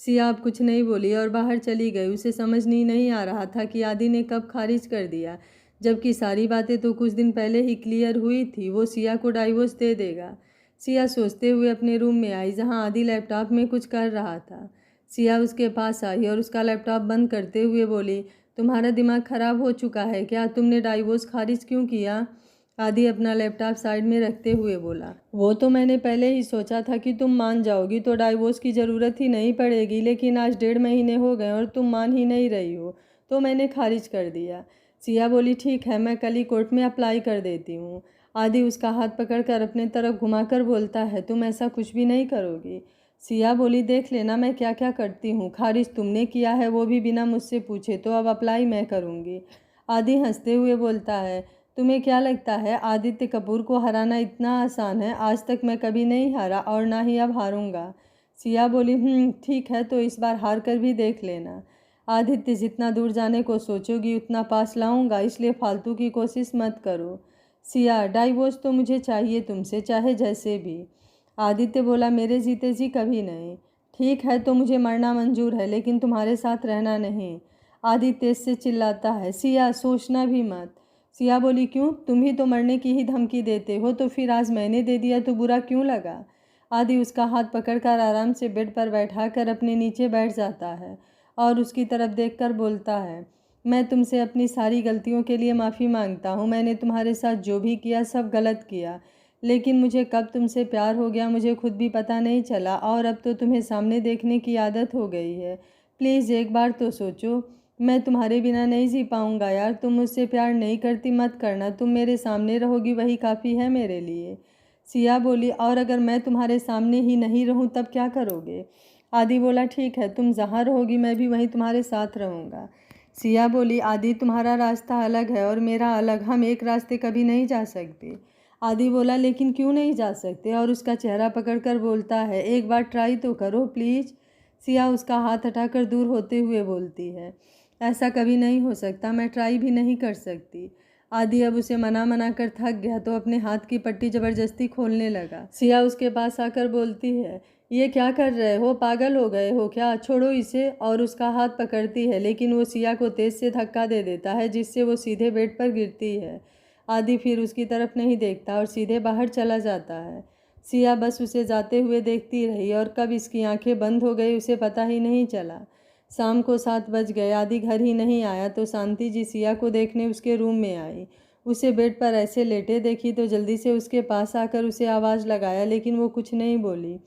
सिया अब कुछ नहीं बोली और बाहर चली गई। उसे समझ नहीं आ रहा था कि आदि ने कब खारिज कर दिया, जबकि सारी बातें तो कुछ दिन पहले ही क्लियर हुई थी। वो सिया को डाइवोर्स दे देगा। सिया सोचते हुए अपने रूम में आई जहां आदि लैपटॉप में कुछ कर रहा था। सिया उसके पास आई और उसका लैपटॉप बंद करते हुए बोली, तुम्हारा दिमाग खराब हो चुका है क्या? तुमने डाइवोर्स खारिज क्यों किया? आदि अपना लैपटॉप साइड में रखते हुए बोला, वो तो मैंने पहले ही सोचा था कि तुम मान जाओगी तो डाइवोर्स की ज़रूरत ही नहीं पड़ेगी, लेकिन आज 1.5 महीने हो गए और तुम मान ही नहीं रही हो, तो मैंने खारिज कर दिया। सिया बोली, ठीक है, मैं कल ही कोर्ट में अप्लाई कर देती हूँ। आदि उसका हाथ पकड़कर अपने तरफ घुमाकर बोलता है, तुम ऐसा कुछ भी नहीं करोगी? सिया बोली, देख लेना मैं क्या क्या करती हूँ, खारिज तुमने किया है वो भी बिना मुझसे पूछे, तो अब अप्लाई मैं करूँगी। आदि हंसते हुए बोलता है, तुम्हें क्या लगता है आदित्य कपूर को हराना इतना आसान है? आज तक मैं कभी नहीं हारा और ना ही अब हारूंगा। सिया बोली, ठीक है, तो इस बार हार कर भी देख लेना। आदित्य, जितना दूर जाने को सोचोगी उतना पास लाऊंगा, इसलिए फालतू की कोशिश मत करो। सिया, डाइवोर्स तो मुझे चाहिए तुमसे, चाहे जैसे भी। आदित्य बोला, मेरे जीते जी कभी नहीं। ठीक है, तो मुझे मरना मंजूर है, लेकिन तुम्हारे साथ रहना नहीं। आदित्य से चिल्लाता है, सिया सोचना भी मत। सिया बोली, क्यों? तुम ही तो मरने की ही धमकी देते हो, तो फिर आज मैंने दे दिया तो बुरा क्यों लगा? आदि उसका हाथ पकड़कर आराम से बेड पर बैठाकर अपने नीचे बैठ जाता है और उसकी तरफ देखकर बोलता है, मैं तुमसे अपनी सारी गलतियों के लिए माफ़ी मांगता हूँ। मैंने तुम्हारे साथ जो भी किया सब गलत किया, लेकिन मुझे कब तुमसे प्यार हो गया मुझे खुद भी पता नहीं चला, और अब तो तुम्हें सामने देखने की आदत हो गई है। प्लीज़ एक बार तो सोचो, मैं तुम्हारे बिना नहीं जी पाऊँगा यार। तुम मुझसे प्यार नहीं करती मत करना, तुम मेरे सामने रहोगी वही काफ़ी है मेरे लिए। सिया बोली, और अगर मैं तुम्हारे सामने ही नहीं रहूं तब क्या करोगे? आदि बोला, ठीक है, तुम जहाँ रहोगी मैं भी वहीं तुम्हारे साथ रहूँगा। सिया बोली, आदि तुम्हारा रास्ता अलग है और मेरा अलग, हम एक रास्ते कभी नहीं जा सकते। आदि बोला, लेकिन क्यों नहीं जा सकते? और उसका चेहरा पकड़कर बोलता है, एक बार ट्राई तो करो प्लीज़। सिया उसका हाथ हटाकर दूर होते हुए बोलती है, ऐसा कभी नहीं हो सकता, मैं ट्राई भी नहीं कर सकती। आदि अब उसे मना कर थक गया तो अपने हाथ की पट्टी जबरदस्ती खोलने लगा। सिया उसके पास आकर बोलती है, ये क्या कर रहे हो? पागल हो गए हो क्या? छोड़ो इसे। और उसका हाथ पकड़ती है, लेकिन वो सिया को तेज से धक्का दे देता है जिससे वो सीधे बेड पर गिरती है। आदि फिर उसकी तरफ नहीं देखता और सीधे बाहर चला जाता है। सिया बस उसे जाते हुए देखती रही और कब इसकी आंखें बंद हो गई उसे पता ही नहीं चला। शाम को 7 बज गए। आदि घर ही नहीं आया तो शांति जी सिया को देखने उसके रूम में आई। उसे बेड पर ऐसे लेटे देखी तो जल्दी से उसके पास आकर उसे आवाज़ लगाया, लेकिन वो कुछ नहीं बोली।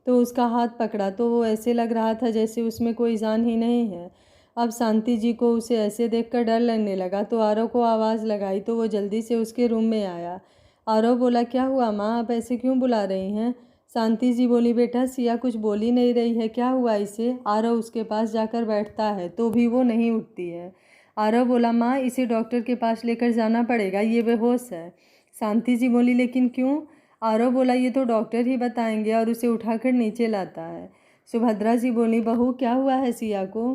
तो उसका हाथ पकड़ा तो वो ऐसे लग रहा था जैसे उसमें कोई जान ही नहीं है। अब शांति जी को उसे ऐसे देखकर डर लगने लगा तो आरव को आवाज़ लगाई तो वो जल्दी से उसके रूम में आया। आरव बोला, क्या हुआ माँ, आप ऐसे क्यों बुला रही हैं? शांति जी बोली, बेटा सिया कुछ बोल ही नहीं रही है, क्या हुआ इसे? आरव उसके पास जाकर बैठता है तो भी वो नहीं उठती है। आरव बोला, माँ इसे डॉक्टर के पास लेकर जाना पड़ेगा, ये बेहोश है। शांति जी बोली, लेकिन क्यों? आरव बोला, ये तो डॉक्टर ही बताएंगे, और उसे उठाकर नीचे लाता है। सुभद्रा जी बोली, बहू क्या हुआ है सिया को?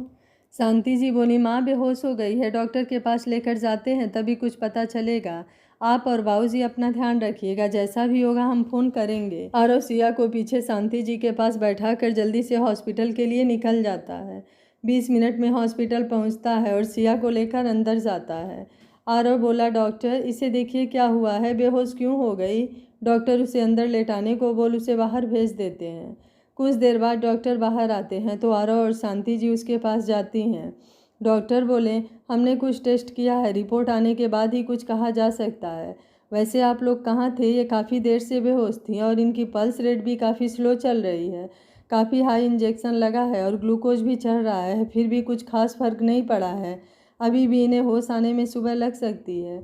शांति जी बोली, माँ बेहोश हो गई है, डॉक्टर के पास लेकर जाते हैं तभी कुछ पता चलेगा। आप और बाबूजी अपना ध्यान रखिएगा, जैसा भी होगा हम फ़ोन करेंगे। आरव सिया को पीछे शांति जी के पास बैठा कर जल्दी से हॉस्पिटल के लिए निकल जाता है। 20 मिनट में हॉस्पिटल पहुंचता है और सिया को लेकर अंदर जाता है। आरव बोला, डॉक्टर इसे देखिए क्या हुआ है, बेहोश क्यों हो गई? डॉक्टर उसे अंदर लेटाने को बोल उसे बाहर भेज देते हैं। कुछ देर बाद डॉक्टर बाहर आते हैं तो आरव और शांति जी उसके पास जाती हैं। डॉक्टर बोले, हमने कुछ टेस्ट किया है, रिपोर्ट आने के बाद ही कुछ कहा जा सकता है। वैसे आप लोग कहाँ थे? ये काफ़ी देर से बेहोश थी और इनकी पल्स रेट भी काफ़ी स्लो चल रही है। काफ़ी हाई इंजेक्शन लगा है और ग्लूकोज भी चढ़ रहा है, फिर भी कुछ खास फर्क नहीं पड़ा है। अभी भी इन्हें होश आने में सुबह लग सकती है।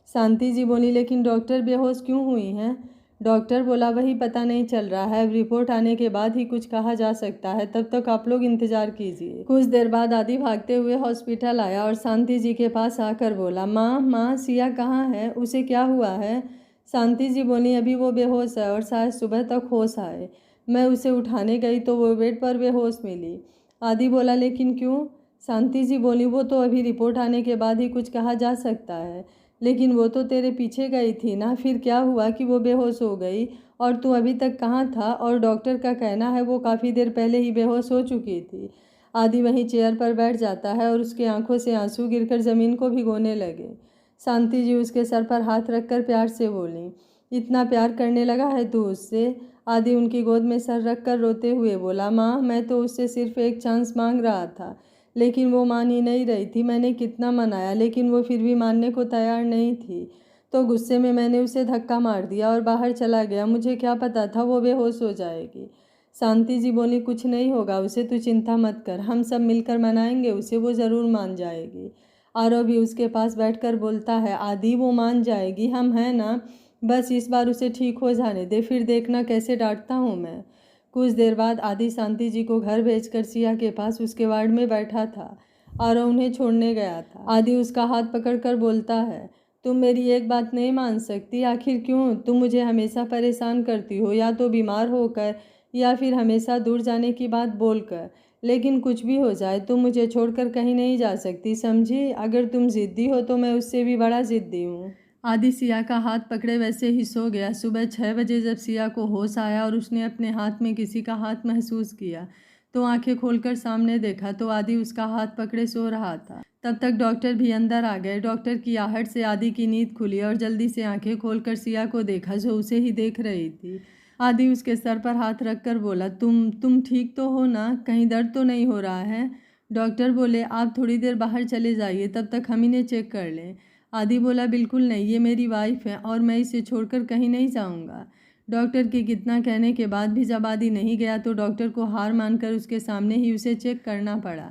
शांति जी बोली, लेकिन डॉक्टर बेहोश क्यों हुई हैं? डॉक्टर बोला, वही पता नहीं चल रहा है, अब रिपोर्ट आने के बाद ही कुछ कहा जा सकता है, तब तक आप लोग इंतजार कीजिए। कुछ देर बाद आदि भागते हुए हॉस्पिटल आया और शांति जी के पास आकर बोला, माँ सिया कहाँ है, उसे क्या हुआ है? शांति जी बोली, अभी वो बेहोश है और शायद सुबह तक होश आए। मैं उसे उठाने गई तो वो बेड पर बेहोश मिली। आदि बोला, लेकिन क्यों? शांति जी बोली, वो तो अभी रिपोर्ट आने के बाद ही कुछ कहा जा सकता है, लेकिन वो तो तेरे पीछे गई थी ना, फिर क्या हुआ कि वो बेहोश हो गई? और तू अभी तक कहाँ था? और डॉक्टर का कहना है वो काफ़ी देर पहले ही बेहोश हो चुकी थी। आदि वहीं चेयर पर बैठ जाता है और उसकी आंखों से आंसू गिरकर ज़मीन को भिगोने लगे। शांति जी उसके सर पर हाथ रखकर प्यार से बोली, इतना प्यार करने लगा है तू उससे? आदि उनकी गोद में सर रखकर रोते हुए बोला, माँ मैं तो उससे सिर्फ एक चांस मांग रहा था, लेकिन वो मान ही नहीं रही थी। मैंने कितना मनाया लेकिन वो फिर भी मानने को तैयार नहीं थी, तो गुस्से में मैंने उसे धक्का मार दिया और बाहर चला गया। मुझे क्या पता था वो बेहोश हो जाएगी। शांति जी बोली, कुछ नहीं होगा उसे, तू चिंता मत कर, हम सब मिलकर मनाएंगे उसे, वो ज़रूर मान जाएगी। आरव भी उसके पास बैठकर बोलता है, आदि वो मान जाएगी, हम हैं ना, बस इस बार उसे ठीक हो जाने दे, फिर देखना कैसे डांटता हूँ मैं। कुछ देर बाद आदि शांति जी को घर भेजकर सिया के पास उसके वार्ड में बैठा था। आरव उन्हें छोड़ने गया था। आदि उसका हाथ पकड़कर बोलता है, तुम मेरी एक बात नहीं मान सकती? आखिर क्यों? तुम मुझे हमेशा परेशान करती हो, या तो बीमार होकर या फिर हमेशा दूर जाने की बात बोलकर। लेकिन कुछ भी हो जाए तुम मुझे छोड़कर कहीं नहीं जा सकती, समझी? अगर तुम जिद्दी हो तो मैं उससे भी बड़ा जिद्दी हूँ। आदि सिया का हाथ पकड़े वैसे ही सो गया। सुबह 6 बजे जब सिया को होश आया और उसने अपने हाथ में किसी का हाथ महसूस किया तो आंखें खोलकर सामने देखा तो आदि उसका हाथ पकड़े सो रहा था। तब तक डॉक्टर भी अंदर आ गए। डॉक्टर की आहट से आदि की नींद खुली और जल्दी से आंखें खोलकर सिया को देखा जो उसे ही देख रही थी। आदि उसके सर पर हाथ रखकर बोला, तुम ठीक तो हो ना? कहीं दर्द तो नहीं हो रहा है? डॉक्टर बोले, आप थोड़ी देर बाहर चले जाइए, तब तक हम इन्हें चेक कर लें। आदि बोला, बिल्कुल नहीं, ये मेरी वाइफ है और मैं इसे छोड़कर कहीं नहीं जाऊंगा। डॉक्टर के कितना कहने के बाद भी जब आदि नहीं गया तो डॉक्टर को हार मानकर उसके सामने ही उसे चेक करना पड़ा।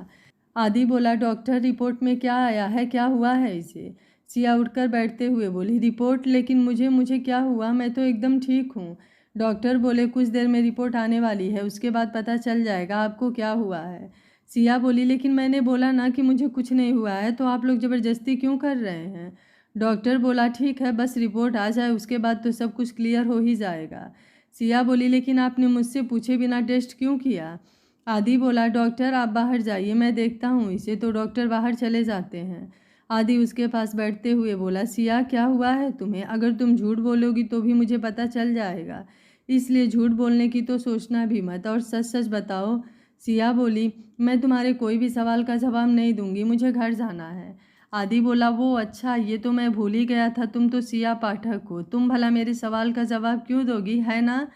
आदि बोला, डॉक्टर रिपोर्ट में क्या आया है? क्या हुआ है इसे? सिया उठकर बैठते हुए बोली, रिपोर्ट? लेकिन मुझे क्या हुआ? मैं तो एकदम ठीक हूँ। डॉक्टर बोले, कुछ देर में रिपोर्ट आने वाली है, उसके बाद पता चल जाएगा आपको क्या हुआ है। सिया बोली, लेकिन मैंने बोला ना कि मुझे कुछ नहीं हुआ है, तो आप लोग ज़बरदस्ती क्यों कर रहे हैं? डॉक्टर बोला, ठीक है, बस रिपोर्ट आ जाए उसके बाद तो सब कुछ क्लियर हो ही जाएगा। सिया बोली, लेकिन आपने मुझसे पूछे बिना टेस्ट क्यों किया? आदि बोला, डॉक्टर आप बाहर जाइए, मैं देखता हूँ इसे। तो डॉक्टर बाहर चले जाते हैं। आदि उसके पास बैठते हुए बोला, सिया क्या हुआ है तुम्हें? अगर तुम झूठ बोलोगी तो भी मुझे पता चल जाएगा, इसलिए झूठ बोलने की तो सोचना भी मत और सच सच बताओ। सिया बोली, मैं तुम्हारे कोई भी सवाल का जवाब नहीं दूंगी, मुझे घर जाना है। आदि बोला, वो अच्छा, ये तो मैं भूल ही गया था, तुम तो सिया पाठक हो, तुम भला मेरे सवाल का जवाब क्यों दोगी, है ना?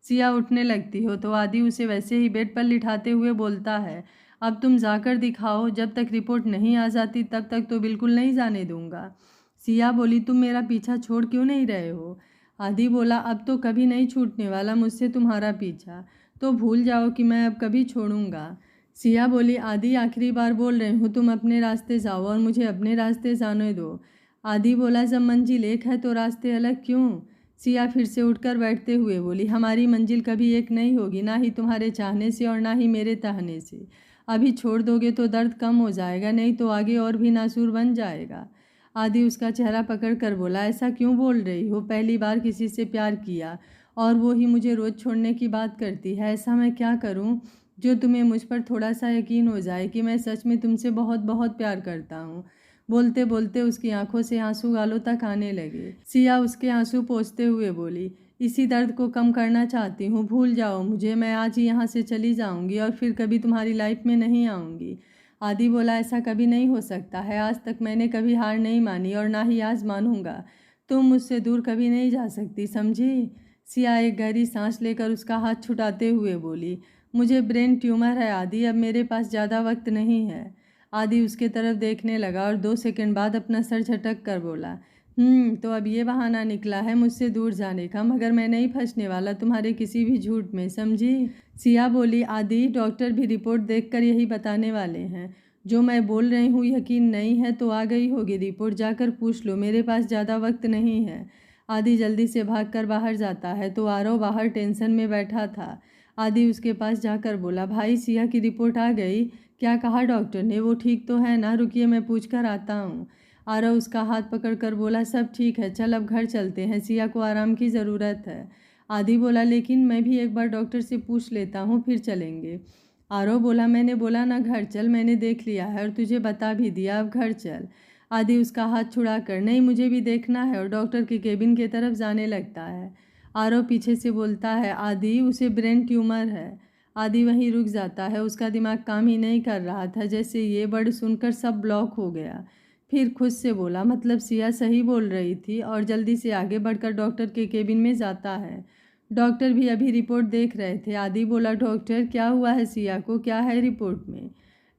सिया उठने लगती हो तो आदि उसे वैसे ही बेड पर लिटाते हुए बोलता है, अब तुम जाकर दिखाओ, जब तक रिपोर्ट नहीं आ जाती तब तक तो बिल्कुल नहीं जाने दूंगा। सिया बोली, तुम मेरा पीछा छोड़ क्यों नहीं रहे हो? आदि बोला, अब तो कभी नहीं छूटने वाला मुझसे तुम्हारा पीछा, तो भूल जाओ कि मैं अब कभी छोड़ूंगा। सिया बोली, आदि आखिरी बार बोल रही हूँ, तुम अपने रास्ते जाओ और मुझे अपने रास्ते जाने दो। आदि बोला, जब मंजिल एक है तो रास्ते अलग क्यों? सिया फिर से उठकर बैठते हुए बोली, हमारी मंजिल कभी एक नहीं होगी, ना ही तुम्हारे चाहने से और ना ही मेरे चाहने से। अभी छोड़ दोगे तो दर्द कम हो जाएगा, नहीं तो आगे और भी नासूर बन जाएगा। आदि उसका चेहरा पकड़ कर बोला, ऐसा क्यों बोल रही हो? पहली बार किसी से प्यार किया और वो ही मुझे रोज़ छोड़ने की बात करती है। ऐसा मैं क्या करूं जो तुम्हें मुझ पर थोड़ा सा यकीन हो जाए कि मैं सच में तुमसे बहुत बहुत प्यार करता हूँ। बोलते बोलते उसकी आंखों से आंसू गालों तक आने लगे। सिया उसके आंसू पोंछते हुए बोली, इसी दर्द को कम करना चाहती हूँ, भूल जाओ मुझे, मैं आज ही यहाँ से चली जाऊँगी और फिर कभी तुम्हारी लाइफ में नहीं आऊँगी। आदि बोला, ऐसा कभी नहीं हो सकता है, आज तक मैंने कभी हार नहीं मानी और ना ही आज मानूंगा। तुम मुझसे दूर कभी नहीं जा सकती, समझी? सिया एक गहरी सांस लेकर उसका हाथ छुटाते हुए बोली, मुझे ब्रेन ट्यूमर है आदि, अब मेरे पास ज़्यादा वक्त नहीं है। आदि उसके तरफ देखने लगा और 2 सेकंड बाद अपना सर झटक कर बोला, तो अब ये बहाना निकला है मुझसे दूर जाने का, मगर मैं नहीं फंसने वाला तुम्हारे किसी भी झूठ में, समझी? सिया बोली, आदि डॉक्टर भी रिपोर्ट देखकर यही बताने वाले हैं, जो मैं बोल रही हूँ यकीन नहीं है तो आ गई होगी रिपोर्ट, जाकर पूछ लो, मेरे पास ज़्यादा वक्त नहीं है। आदि जल्दी से भागकर बाहर जाता है तो आरव बाहर टेंशन में बैठा था। आदि उसके पास जाकर बोला, भाई सिया की रिपोर्ट आ गई, क्या कहा डॉक्टर ने? वो ठीक तो है ना? रुकिए मैं पूछ कर आता हूँ। आरव उसका हाथ पकड़कर बोला, सब ठीक है, चल अब घर चलते हैं, सिया को आराम की ज़रूरत है। आदि बोला, लेकिन मैं भी एक बार डॉक्टर से पूछ लेता हूँ फिर चलेंगे। आरव बोला, मैंने बोला ना घर चल, मैंने देख लिया है और तुझे बता भी दिया, अब घर चल। आदि उसका हाथ छुड़ाकर, नहीं मुझे भी देखना है, और डॉक्टर के केबिन की तरफ जाने लगता है। आरव पीछे से बोलता है, आदि उसे ब्रेन ट्यूमर है। आदि वहीं रुक जाता है, उसका दिमाग काम ही नहीं कर रहा था, जैसे ये वर्ड सुनकर सब ब्लॉक हो गया। फिर खुद से बोला, मतलब सिया सही बोल रही थी, और जल्दी से आगे बढ़कर डॉक्टर के केबिन में जाता है। डॉक्टर भी अभी रिपोर्ट देख रहे थे। आदि बोला, डॉक्टर क्या हुआ है सिया को, क्या है रिपोर्ट में?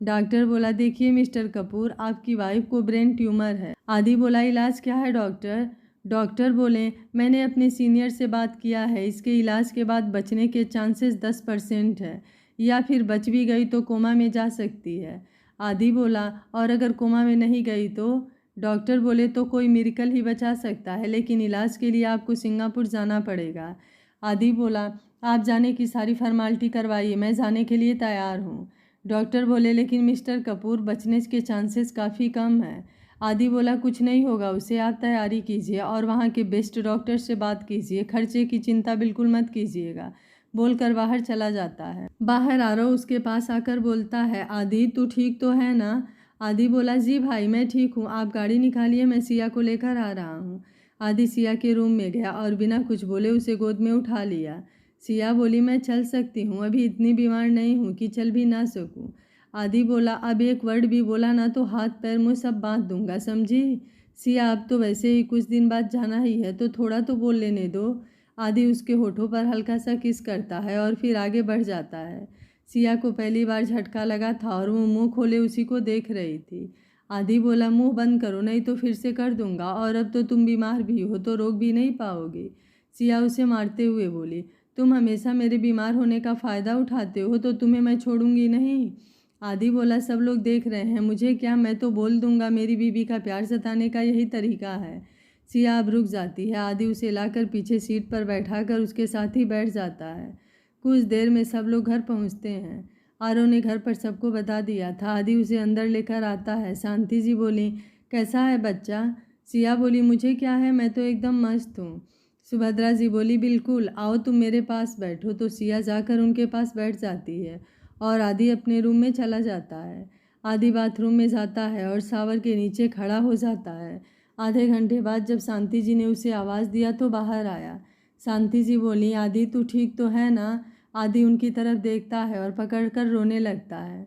डॉक्टर बोला, देखिए मिस्टर कपूर, आपकी वाइफ को ब्रेन ट्यूमर है। आदि बोला, इलाज क्या है डॉक्टर? डॉक्टर बोले, मैंने अपने सीनियर से बात किया है, इसके इलाज के बाद बचने के चांसेस 10% है, या फिर बच भी गई तो कोमा में जा सकती है। आदि बोला, और अगर कोमा में नहीं गई तो? डॉक्टर बोले, तो कोई मिरेकल ही बचा सकता है, लेकिन इलाज के लिए आपको सिंगापुर जाना पड़ेगा। आदि बोला, आप जाने की सारी फॉर्मेलिटी करवाइए, मैं जाने के लिए तैयार हूँ। डॉक्टर बोले लेकिन मिस्टर कपूर बचने के चांसेस काफ़ी कम हैं। आदि बोला कुछ नहीं होगा उसे, आप तैयारी कीजिए और वहाँ के बेस्ट डॉक्टर से बात कीजिए, खर्चे की चिंता बिल्कुल मत कीजिएगा, बोलकर बाहर चला जाता है। बाहर आरव उसके पास आकर बोलता है, आदि तू ठीक तो है ना? आदि बोला जी भाई मैं ठीक हूँ, आप गाड़ी निकालिए, मैं सिया को लेकर आ रहा हूँ। आदि सिया के रूम में गया और बिना कुछ बोले उसे गोद में उठा लिया। सिया बोली मैं चल सकती हूँ, अभी इतनी बीमार नहीं हूँ कि चल भी ना सकूँ। आदि बोला अब एक वर्ड भी बोला ना तो हाथ पैर मुँह सब बांध दूंगा, समझी? सिया अब तो वैसे ही कुछ दिन बाद जाना ही है तो थोड़ा तो बोल लेने दो। आदि उसके होठों पर हल्का सा किस करता है और फिर आगे बढ़ जाता है। सिया को पहली बार झटका लगा था और वो मुंह खोले उसी को देख रही थी। आदि बोला मुंह बंद करो नहीं तो फिर से कर दूंगा, और अब तो तुम बीमार भी हो तो रोक भी नहीं पाओगे। सिया उसे मारते हुए बोली, तुम हमेशा मेरे बीमार होने का फ़ायदा उठाते हो तो तुम्हें मैं छोड़ूंगी नहीं। आदि बोला सब लोग देख रहे हैं, मुझे क्या, मैं तो बोल दूंगा, मेरी बीवी का प्यार जताने का यही तरीका है। सिया अब रुक जाती है। आदि उसे लाकर पीछे सीट पर बैठाकर उसके साथ ही बैठ जाता है। कुछ देर में सब लोग घर पहुंचते हैं। आरव ने घर पर सबको बता दिया था। आदि उसे अंदर लेकर आता है। शांति जी बोली, कैसा है बच्चा? सिया बोली, मुझे क्या है, मैं तो एकदम मस्त हूँ। सुभद्रा जी बोली, बिल्कुल, आओ तुम मेरे पास बैठो। तो सिया जाकर उनके पास बैठ जाती है और आदि अपने रूम में चला जाता है। आदि बाथरूम में जाता है और शावर के नीचे खड़ा हो जाता है। आधे घंटे बाद जब शांति जी ने उसे आवाज़ दिया तो बाहर आया। शांति जी बोली, आदि तू ठीक तो है ना? आदि उनकी तरफ देखता है और पकड़कर रोने लगता है।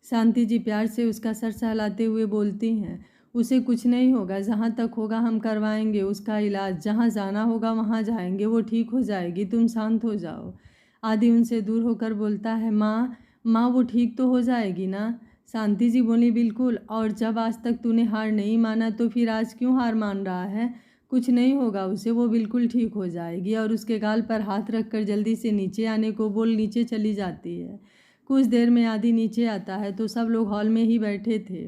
शांति जी प्यार से उसका सर सहलाते हुए बोलती हैं, उसे कुछ नहीं होगा, जहाँ तक होगा हम करवाएंगे उसका इलाज, जहाँ जाना होगा वहाँ जाएंगे, वो ठीक हो जाएगी, तुम शांत हो जाओ। आदि उनसे दूर होकर बोलता है, माँ वो ठीक तो हो जाएगी ना? शांति जी बोली, बिल्कुल, और जब आज तक तूने हार नहीं माना तो फिर आज क्यों हार मान रहा है? कुछ नहीं होगा उसे, वो बिल्कुल ठीक हो जाएगी। और उसके गाल पर हाथ रखकर जल्दी से नीचे आने को बोल नीचे चली जाती है। कुछ देर में आदि नीचे आता है तो सब लोग हॉल में ही बैठे थे।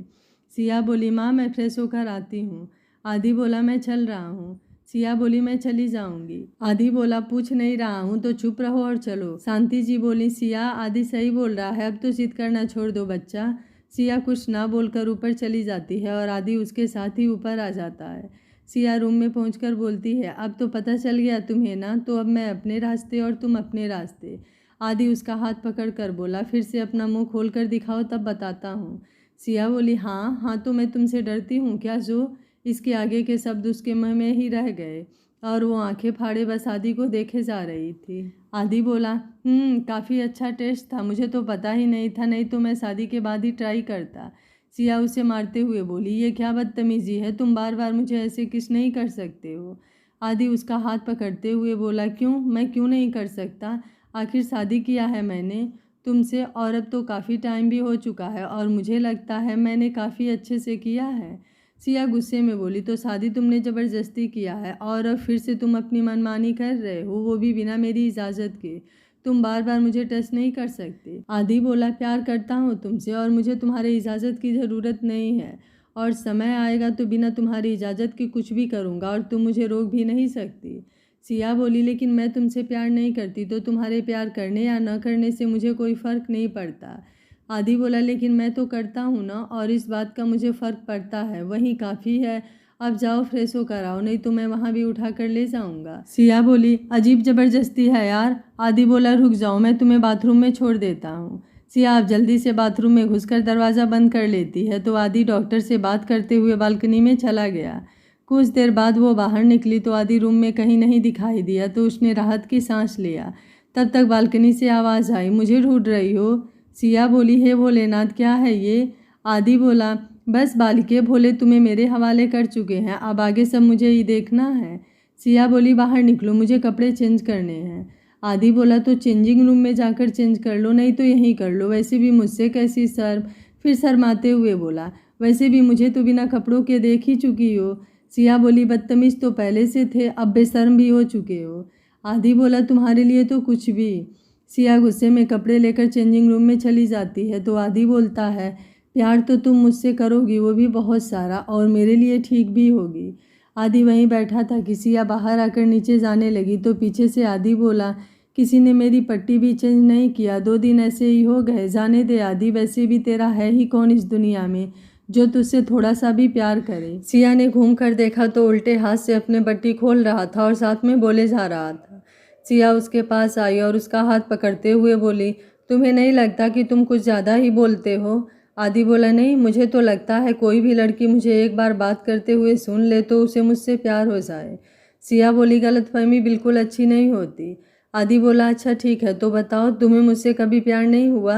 सिया बोली, माँ मैं फ्रेश होकर आती हूँ। आदि बोला, मैं चल रहा हूँ। सिया बोली, मैं चली जाऊंगी। आदि बोला, पूछ नहीं रहा हूँ तो चुप रहो और चलो। शांति जी बोली, सिया आदि सही बोल रहा है, अब तो जिद करना छोड़ दो बच्चा। सिया कुछ ना बोलकर ऊपर चली जाती है और आदि उसके साथ ही ऊपर आ जाता है। सिया रूम में पहुंचकर बोलती है, अब तो पता चल गया तुम्हें ना, तो अब मैं अपने रास्ते और तुम अपने रास्ते। आदि उसका हाथ पकड़ कर बोला, फिर से अपना मुंह खोल कर दिखाओ तब बताता हूँ। सिया बोली, हाँ तो मैं तुमसे डरती हूँ क्या जो? इसके आगे के शब्द उसके मुँह में ही रह गए और वो आंखें फाड़े बस आदि को देखे जा रही थी। आदि बोला, काफ़ी अच्छा टेस्ट था, मुझे तो पता ही नहीं था, नहीं तो मैं शादी के बाद ही ट्राई करता। सिया उसे मारते हुए बोली, ये क्या बदतमीजी है, तुम बार बार मुझे ऐसे किस नहीं कर सकते हो। आदि उसका हाथ पकड़ते हुए बोला, क्यों, मैं क्यों नहीं कर सकता, आखिर शादी किया है मैंने तुमसे, और अब तो काफ़ी टाइम भी हो चुका है और मुझे लगता है मैंने काफ़ी अच्छे से किया है। सिया गुस्से में बोली, तो शादी तुमने ज़बरदस्ती किया है और अब फिर से तुम अपनी मनमानी कर रहे हो, वो भी बिना मेरी इजाज़त के। तुम बार बार मुझे टच नहीं कर सकते। आदि बोला, प्यार करता हूँ तुमसे और मुझे तुम्हारी इजाज़त की ज़रूरत नहीं है, और समय आएगा तो बिना तुम्हारी इजाज़त के कुछ भी करूँगा और तुम मुझे रोक भी नहीं सकती। सिया बोली, लेकिन मैं तुमसे प्यार नहीं करती तो तुम्हारे प्यार करने या न करने से मुझे कोई फ़र्क नहीं पड़ता। आदि बोला, लेकिन मैं तो करता हूँ ना, और इस बात का मुझे फ़र्क पड़ता है, वही काफ़ी है। अब जाओ फ्रेश होकर आओ, नहीं तो मैं वहाँ भी उठा कर ले जाऊँगा। सिया बोली, अजीब ज़बरदस्ती है यार। आदि बोला, रुक जाओ, मैं तुम्हें बाथरूम में छोड़ देता हूँ। सिया अब जल्दी से बाथरूम में घुसकर दरवाज़ा बंद कर लेती है तो आदि डॉक्टर से बात करते हुए बालकनी में चला गया। कुछ देर बाद वो बाहर निकली तो आदि रूम में कहीं नहीं दिखाई दिया तो उसने राहत की सांस लिया। तब तक बालकनी से आवाज़ आई, मुझे ढूंढ रही हो? सिया बोली, हे भोलेनाथ, क्या है ये? आदि बोला, बस बालिके, भोले तुम्हें मेरे हवाले कर चुके हैं, अब आगे सब मुझे ही देखना है। सिया बोली, बाहर निकलो, मुझे कपड़े चेंज करने हैं। आदि बोला, तो चेंजिंग रूम में जाकर चेंज कर लो, नहीं तो यहीं कर लो, वैसे भी मुझसे कैसी शर्म। फिर शर्माते हुए बोला, वैसे भी मुझे तो बिना कपड़ों के देख ही चुकी हो। सिया बोली, बदतमीज तो पहले से थे, अब बेशर्म भी हो चुके हो। आदि बोला, तुम्हारे लिए तो कुछ भी। सिया गुस्से में कपड़े लेकर चेंजिंग रूम में चली जाती है तो आदि बोलता है, प्यार तो तुम मुझसे करोगी, वो भी बहुत सारा, और मेरे लिए ठीक भी होगी। आदि वहीं बैठा था कि सिया बाहर आकर नीचे जाने लगी तो पीछे से आदि बोला किसी ने मेरी पट्टी भी चेंज नहीं किया, 2 दिन ऐसे ही हो गए। जाने दे आदि, वैसे भी तेरा है ही कौन इस दुनिया में जो तुझसे थोड़ा सा भी प्यार करे। सिया ने घूम कर देखा तो उल्टे हाथ से अपने पट्टी खोल रहा था और साथ में बोले जा रहा था। सिया उसके पास आई और उसका हाथ पकड़ते हुए बोली, तुम्हें नहीं लगता कि तुम कुछ ज़्यादा ही बोलते हो? आदि बोला, नहीं, मुझे तो लगता है कोई भी लड़की मुझे एक बार बात करते हुए सुन ले तो उसे मुझसे प्यार हो जाए। सिया बोली, गलतफहमी बिल्कुल अच्छी नहीं होती। आदि बोला, अच्छा ठीक है, तो बताओ तुम्हें मुझसे कभी प्यार नहीं हुआ?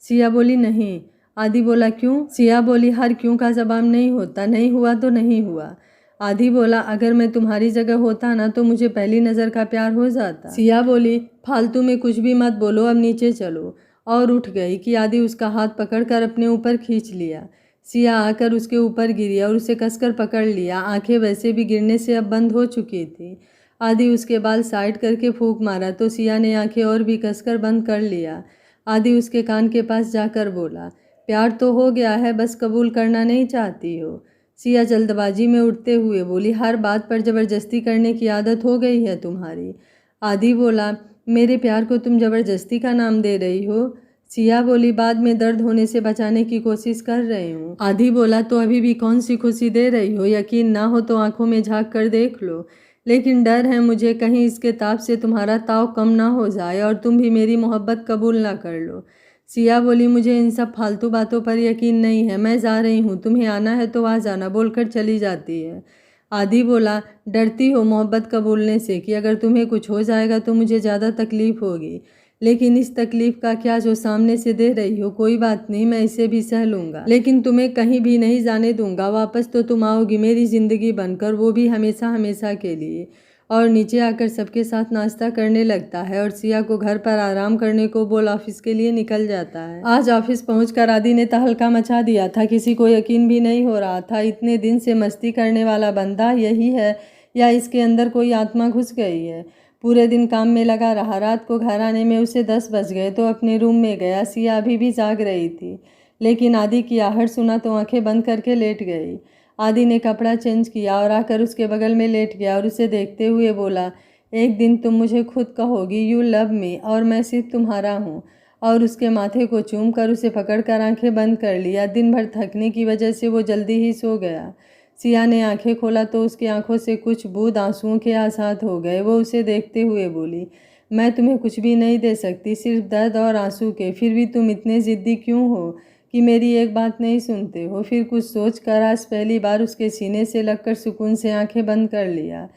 सिया बोली, नहीं। आदि बोला, क्यों? सिया बोली, हर क्यों का जवाब नहीं होता, नहीं हुआ तो नहीं हुआ। आदि बोला, अगर मैं तुम्हारी जगह होता ना तो मुझे पहली नज़र का प्यार हो जाता। सिया बोली, फालतू में कुछ भी मत बोलो, अब नीचे चलो। और उठ गई कि आदि उसका हाथ पकड़कर अपने ऊपर खींच लिया। सिया आकर उसके ऊपर गिरी और उसे कसकर पकड़ लिया। आंखें वैसे भी गिरने से अब बंद हो चुकी थी। आदि उसके बाल साइड करके फूंक मारा तो सिया ने आंखें और भी कसकर बंद कर लिया। आदि उसके कान के पास जाकर बोला, प्यार तो हो गया है, बस कबूल करना नहीं चाहती हो? सिया जल्दबाजी में उठते हुए बोली, हर बात पर ज़बरदस्ती करने की आदत हो गई है तुम्हारी। आदि बोला, मेरे प्यार को तुम ज़बरदस्ती का नाम दे रही हो? सिया बोली, बाद में दर्द होने से बचाने की कोशिश कर रही हूँ। आदि बोला, तो अभी भी कौन सी खुशी दे रही हो? यकीन ना हो तो आंखों में झांक कर देख लो। लेकिन डर है मुझे कहीं इसके ताप से तुम्हारा ताव कम ना हो जाए और तुम भी मेरी मोहब्बत कबूल ना कर लो। सिया बोली, मुझे इन सब फालतू बातों पर यकीन नहीं है, मैं जा रही हूँ, तुम्हें आना है तो आ जाना, बोलकर चली जाती है। आदि बोला, डरती हो मोहब्बत कबूलने से कि अगर तुम्हें कुछ हो जाएगा तो मुझे ज़्यादा तकलीफ़ होगी? लेकिन इस तकलीफ़ का क्या जो सामने से दे रही हो? कोई बात नहीं, मैं इसे भी सह लूँगा, लेकिन तुम्हें कहीं भी नहीं जाने दूंगा। वापस तो तुम आओगी मेरी ज़िंदगी बनकर, वो भी हमेशा हमेशा के लिए। और नीचे आकर सबके साथ नाश्ता करने लगता है और सिया को घर पर आराम करने को बोल ऑफिस के लिए निकल जाता है। आज ऑफिस पहुंचकर आदि ने तहलका मचा दिया था। किसी को यकीन भी नहीं हो रहा था इतने दिन से मस्ती करने वाला बंदा यही है या इसके अंदर कोई आत्मा घुस गई है। पूरे दिन काम में लगा रहा, रात को घर आने में उसे 10 बज गए तो अपने रूम में गया। सिया अभी भी जाग रही थी, लेकिन आदि की आहट सुना तो आंखें बंद करके लेट गई। आदि ने कपड़ा चेंज किया और आकर उसके बगल में लेट गया और उसे देखते हुए बोला, एक दिन तुम मुझे खुद कहोगी यू लव मी और मैं सिर्फ तुम्हारा हूँ। और उसके माथे को चूम कर उसे पकड़कर आंखें बंद कर लिया। दिन भर थकने की वजह से वो जल्दी ही सो गया। सिया ने आंखें खोला तो उसकी आंखों से कुछ बूंद आंसुओं के आसात हो गए। वो उसे देखते हुए बोली, मैं तुम्हें कुछ भी नहीं दे सकती, सिर्फ दर्द और आंसू के, फिर भी तुम इतने ज़िद्दी क्यों हो कि मेरी एक बात नहीं सुनते हो? फिर कुछ सोच कर आज पहली बार उसके सीने से लगकर सुकून से आंखें बंद कर लिया।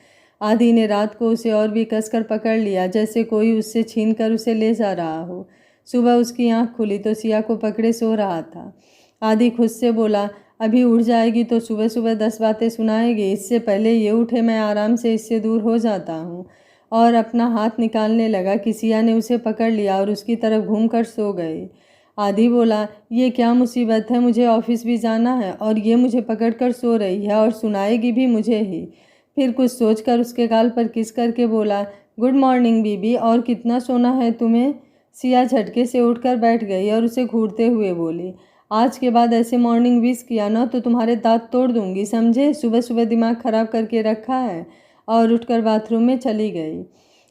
आदि ने रात को उसे और भी कसकर पकड़ लिया, जैसे कोई उससे छीन कर उसे ले जा रहा हो। सुबह उसकी आंख खुली तो सिया को पकड़े सो रहा था। आदि खुद से बोला, अभी उठ जाएगी तो सुबह सुबह 10 बातें सुनाएगी, इससे पहले ये उठे मैं आराम से इससे दूर हो जाता हूँ। और अपना हाथ निकालने लगा कि सिया ने उसे पकड़ लिया और उसकी तरफ घूमकर सो गई। आदि बोला, ये क्या मुसीबत है, मुझे ऑफिस भी जाना है और ये मुझे पकड़कर सो रही है और सुनाएगी भी मुझे ही। फिर कुछ सोचकर उसके गाल पर किस करके बोला, गुड मॉर्निंग बीबी, और कितना सोना है तुम्हें? सिया झटके से उठकर बैठ गई और उसे घूरते हुए बोली, आज के बाद ऐसे मॉर्निंग विश किया ना तो तुम्हारे दांत तोड़ दूंगी, समझे? सुबह सुबह दिमाग खराब करके रखा है। और उठकर बाथरूम में चली गई।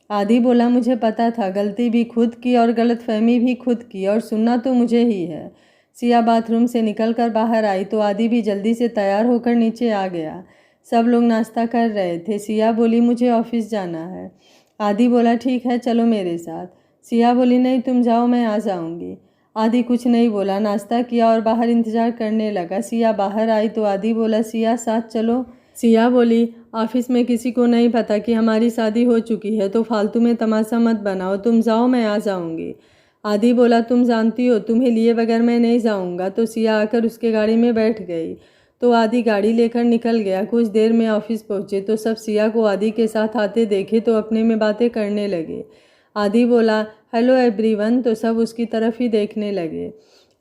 आदि बोला, मुझे पता था, गलती भी खुद की और गलतफहमी भी खुद की और सुनना तो मुझे ही है। सिया बाथरूम से निकलकर बाहर आई तो आदि भी जल्दी से तैयार होकर नीचे आ गया। सब लोग नाश्ता कर रहे थे। सिया बोली, मुझे ऑफिस जाना है। आदि बोला, ठीक है, चलो मेरे साथ। सिया बोली, नहीं तुम जाओ, मैं आ जाऊंगी। आदि कुछ नहीं बोला, नाश्ता किया और बाहर इंतजार करने लगा। सिया बाहर आई तो आदि बोला, सिया साथ चलो। सिया बोली, ऑफिस में किसी को नहीं पता कि हमारी शादी हो चुकी है, तो फालतू में तमाशा मत बनाओ, तुम जाओ, मैं आ जाऊंगी। आदि बोला, तुम जानती हो तुम्हें लिए बगैर मैं नहीं जाऊंगा। तो सिया आकर उसके गाड़ी में बैठ गई तो आदि गाड़ी लेकर निकल गया। कुछ देर में ऑफिस पहुंचे तो सब सिया को आदि के साथ आते देखे तो अपने में बातें करने लगे। आदि बोला, हेलो एवरीवन, तो सब उसकी तरफ ही देखने लगे।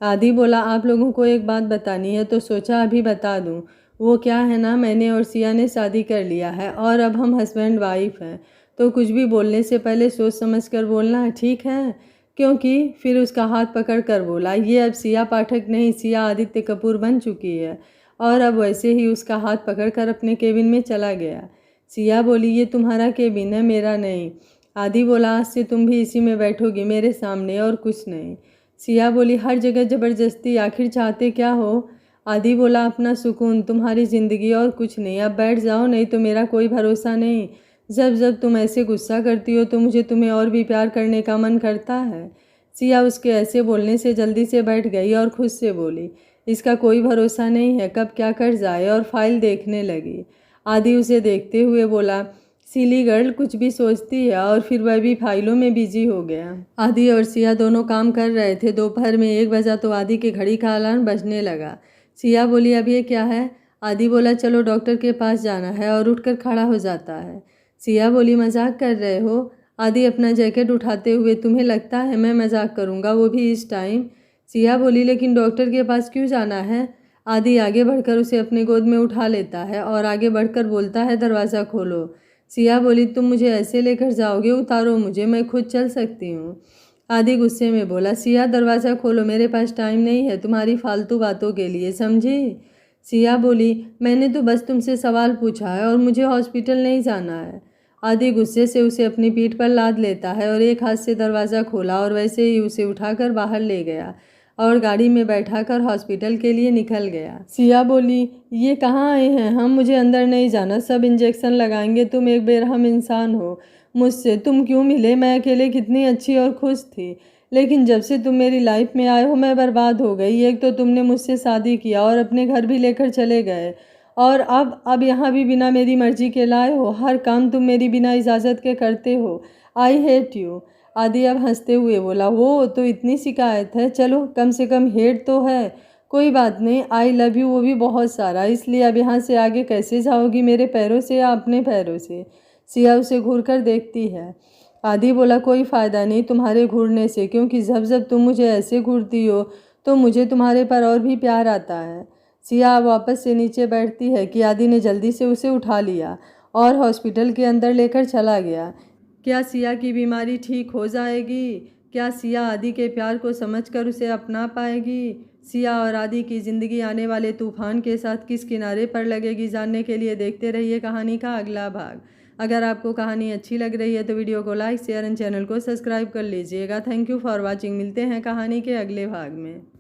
आदि बोला, आप लोगों को एक बात बतानी है तो सोचा अभी बता दूं। वो क्या है ना, मैंने और सिया ने शादी कर लिया है और अब हम हस्बैंड वाइफ हैं, तो कुछ भी बोलने से पहले सोच समझ कर बोलना है, ठीक है? क्योंकि फिर उसका हाथ पकड़ कर बोला, ये अब सिया पाठक नहीं, सिया आदित्य कपूर बन चुकी है। और अब वैसे ही उसका हाथ पकड़कर अपने केबिन में चला गया। सिया बोली, ये तुम्हारा केबिन है, मेरा नहीं। आदि बोला, आज से तुम भी इसी में बैठोगी मेरे सामने और कुछ नहीं। सिया बोली, हर जगह ज़बरदस्ती, आखिर चाहते क्या हो? आदि बोला, अपना सुकून, तुम्हारी ज़िंदगी और कुछ नहीं। अब बैठ जाओ, नहीं तो मेरा कोई भरोसा नहीं। जब जब तुम ऐसे गुस्सा करती हो तो मुझे तुम्हें और भी प्यार करने का मन करता है। सिया उसके ऐसे बोलने से जल्दी से बैठ गई और खुद से बोली, इसका कोई भरोसा नहीं है, कब क्या कर जाए, और फाइल देखने लगी। आदि उसे देखते हुए बोला, सिली गर्ल कुछ भी सोचती है, और फिर वह भी फाइलों में बिजी हो गया। आदि और सिया दोनों काम कर रहे थे। दोपहर में 1 बजा तो आदि की घड़ी का अलार्म बजने लगा। सिया बोली, अब ये क्या है? आदि बोला, चलो डॉक्टर के पास जाना है, और उठकर खड़ा हो जाता है। सिया बोली, मजाक कर रहे हो? आदि अपना जैकेट उठाते हुए, तुम्हें लगता है मैं मजाक करूंगा, वो भी इस टाइम? सिया बोली, लेकिन डॉक्टर के पास क्यों जाना है? आदि आगे बढ़कर उसे अपनी गोद में उठा लेता है और आगे बढ़कर बोलता है, दरवाज़ा खोलो। सिया बोली, तुम मुझे ऐसे लेकर जाओगे? उतारो मुझे, मैं खुद चल सकती हूँ। आदि गुस्से में बोला, सिया दरवाज़ा खोलो, मेरे पास टाइम नहीं है तुम्हारी फालतू बातों के लिए, समझी? सिया बोली, मैंने तो बस तुमसे सवाल पूछा है और मुझे हॉस्पिटल नहीं जाना है। आदि गुस्से से उसे अपनी पीठ पर लाद लेता है और एक हाथ से दरवाज़ा खोला और वैसे ही उसे उठाकर बाहर ले गया और गाड़ी में बैठाकर हॉस्पिटल के लिए निकल गया। सिया बोली, ये कहाँ आए हैं हम? मुझे अंदर नहीं जाना, सब इंजेक्शन लगाएंगे, तुम एक बेरहम इंसान हो। मुझसे तुम क्यों मिले? मैं अकेले कितनी अच्छी और खुश थी, लेकिन जब से तुम मेरी लाइफ में आए हो मैं बर्बाद हो गई। एक तो तुमने मुझसे शादी किया और अपने घर भी लेकर चले गए, और अब यहाँ भी बिना मेरी मर्जी के लाए हो। हर काम तुम मेरी बिना इजाज़त के करते हो। I hate you. आदि अब हंसते हुए बोला, वो तो इतनी शिकायत है, चलो कम से कम हेट तो है। कोई बात नहीं, आई लव यू वो भी बहुत सारा। इसलिए अब यहाँ से आगे कैसे जाओगी, मेरे पैरों से या अपने पैरों से? सिया उसे घूर कर देखती है। आदि बोला, कोई फ़ायदा नहीं तुम्हारे घूरने से, क्योंकि जब जब तुम मुझे ऐसे घूरती हो तो मुझे तुम्हारे पर और भी प्यार आता है। सिया वापस से नीचे बैठती है कि आदि ने जल्दी से उसे उठा लिया और हॉस्पिटल के अंदर लेकर चला गया। क्या सिया की बीमारी ठीक हो जाएगी? क्या सिया आदि के प्यार को समझकर उसे अपना पाएगी? सिया और आदि की ज़िंदगी आने वाले तूफान के साथ किस किनारे पर लगेगी, जानने के लिए देखते रहिए कहानी का अगला भाग। अगर आपको कहानी अच्छी लग रही है तो वीडियो को लाइक, शेयर एंड चैनल को सब्सक्राइब कर लीजिएगा। Thank you for watching. मिलते हैं कहानी के अगले भाग में।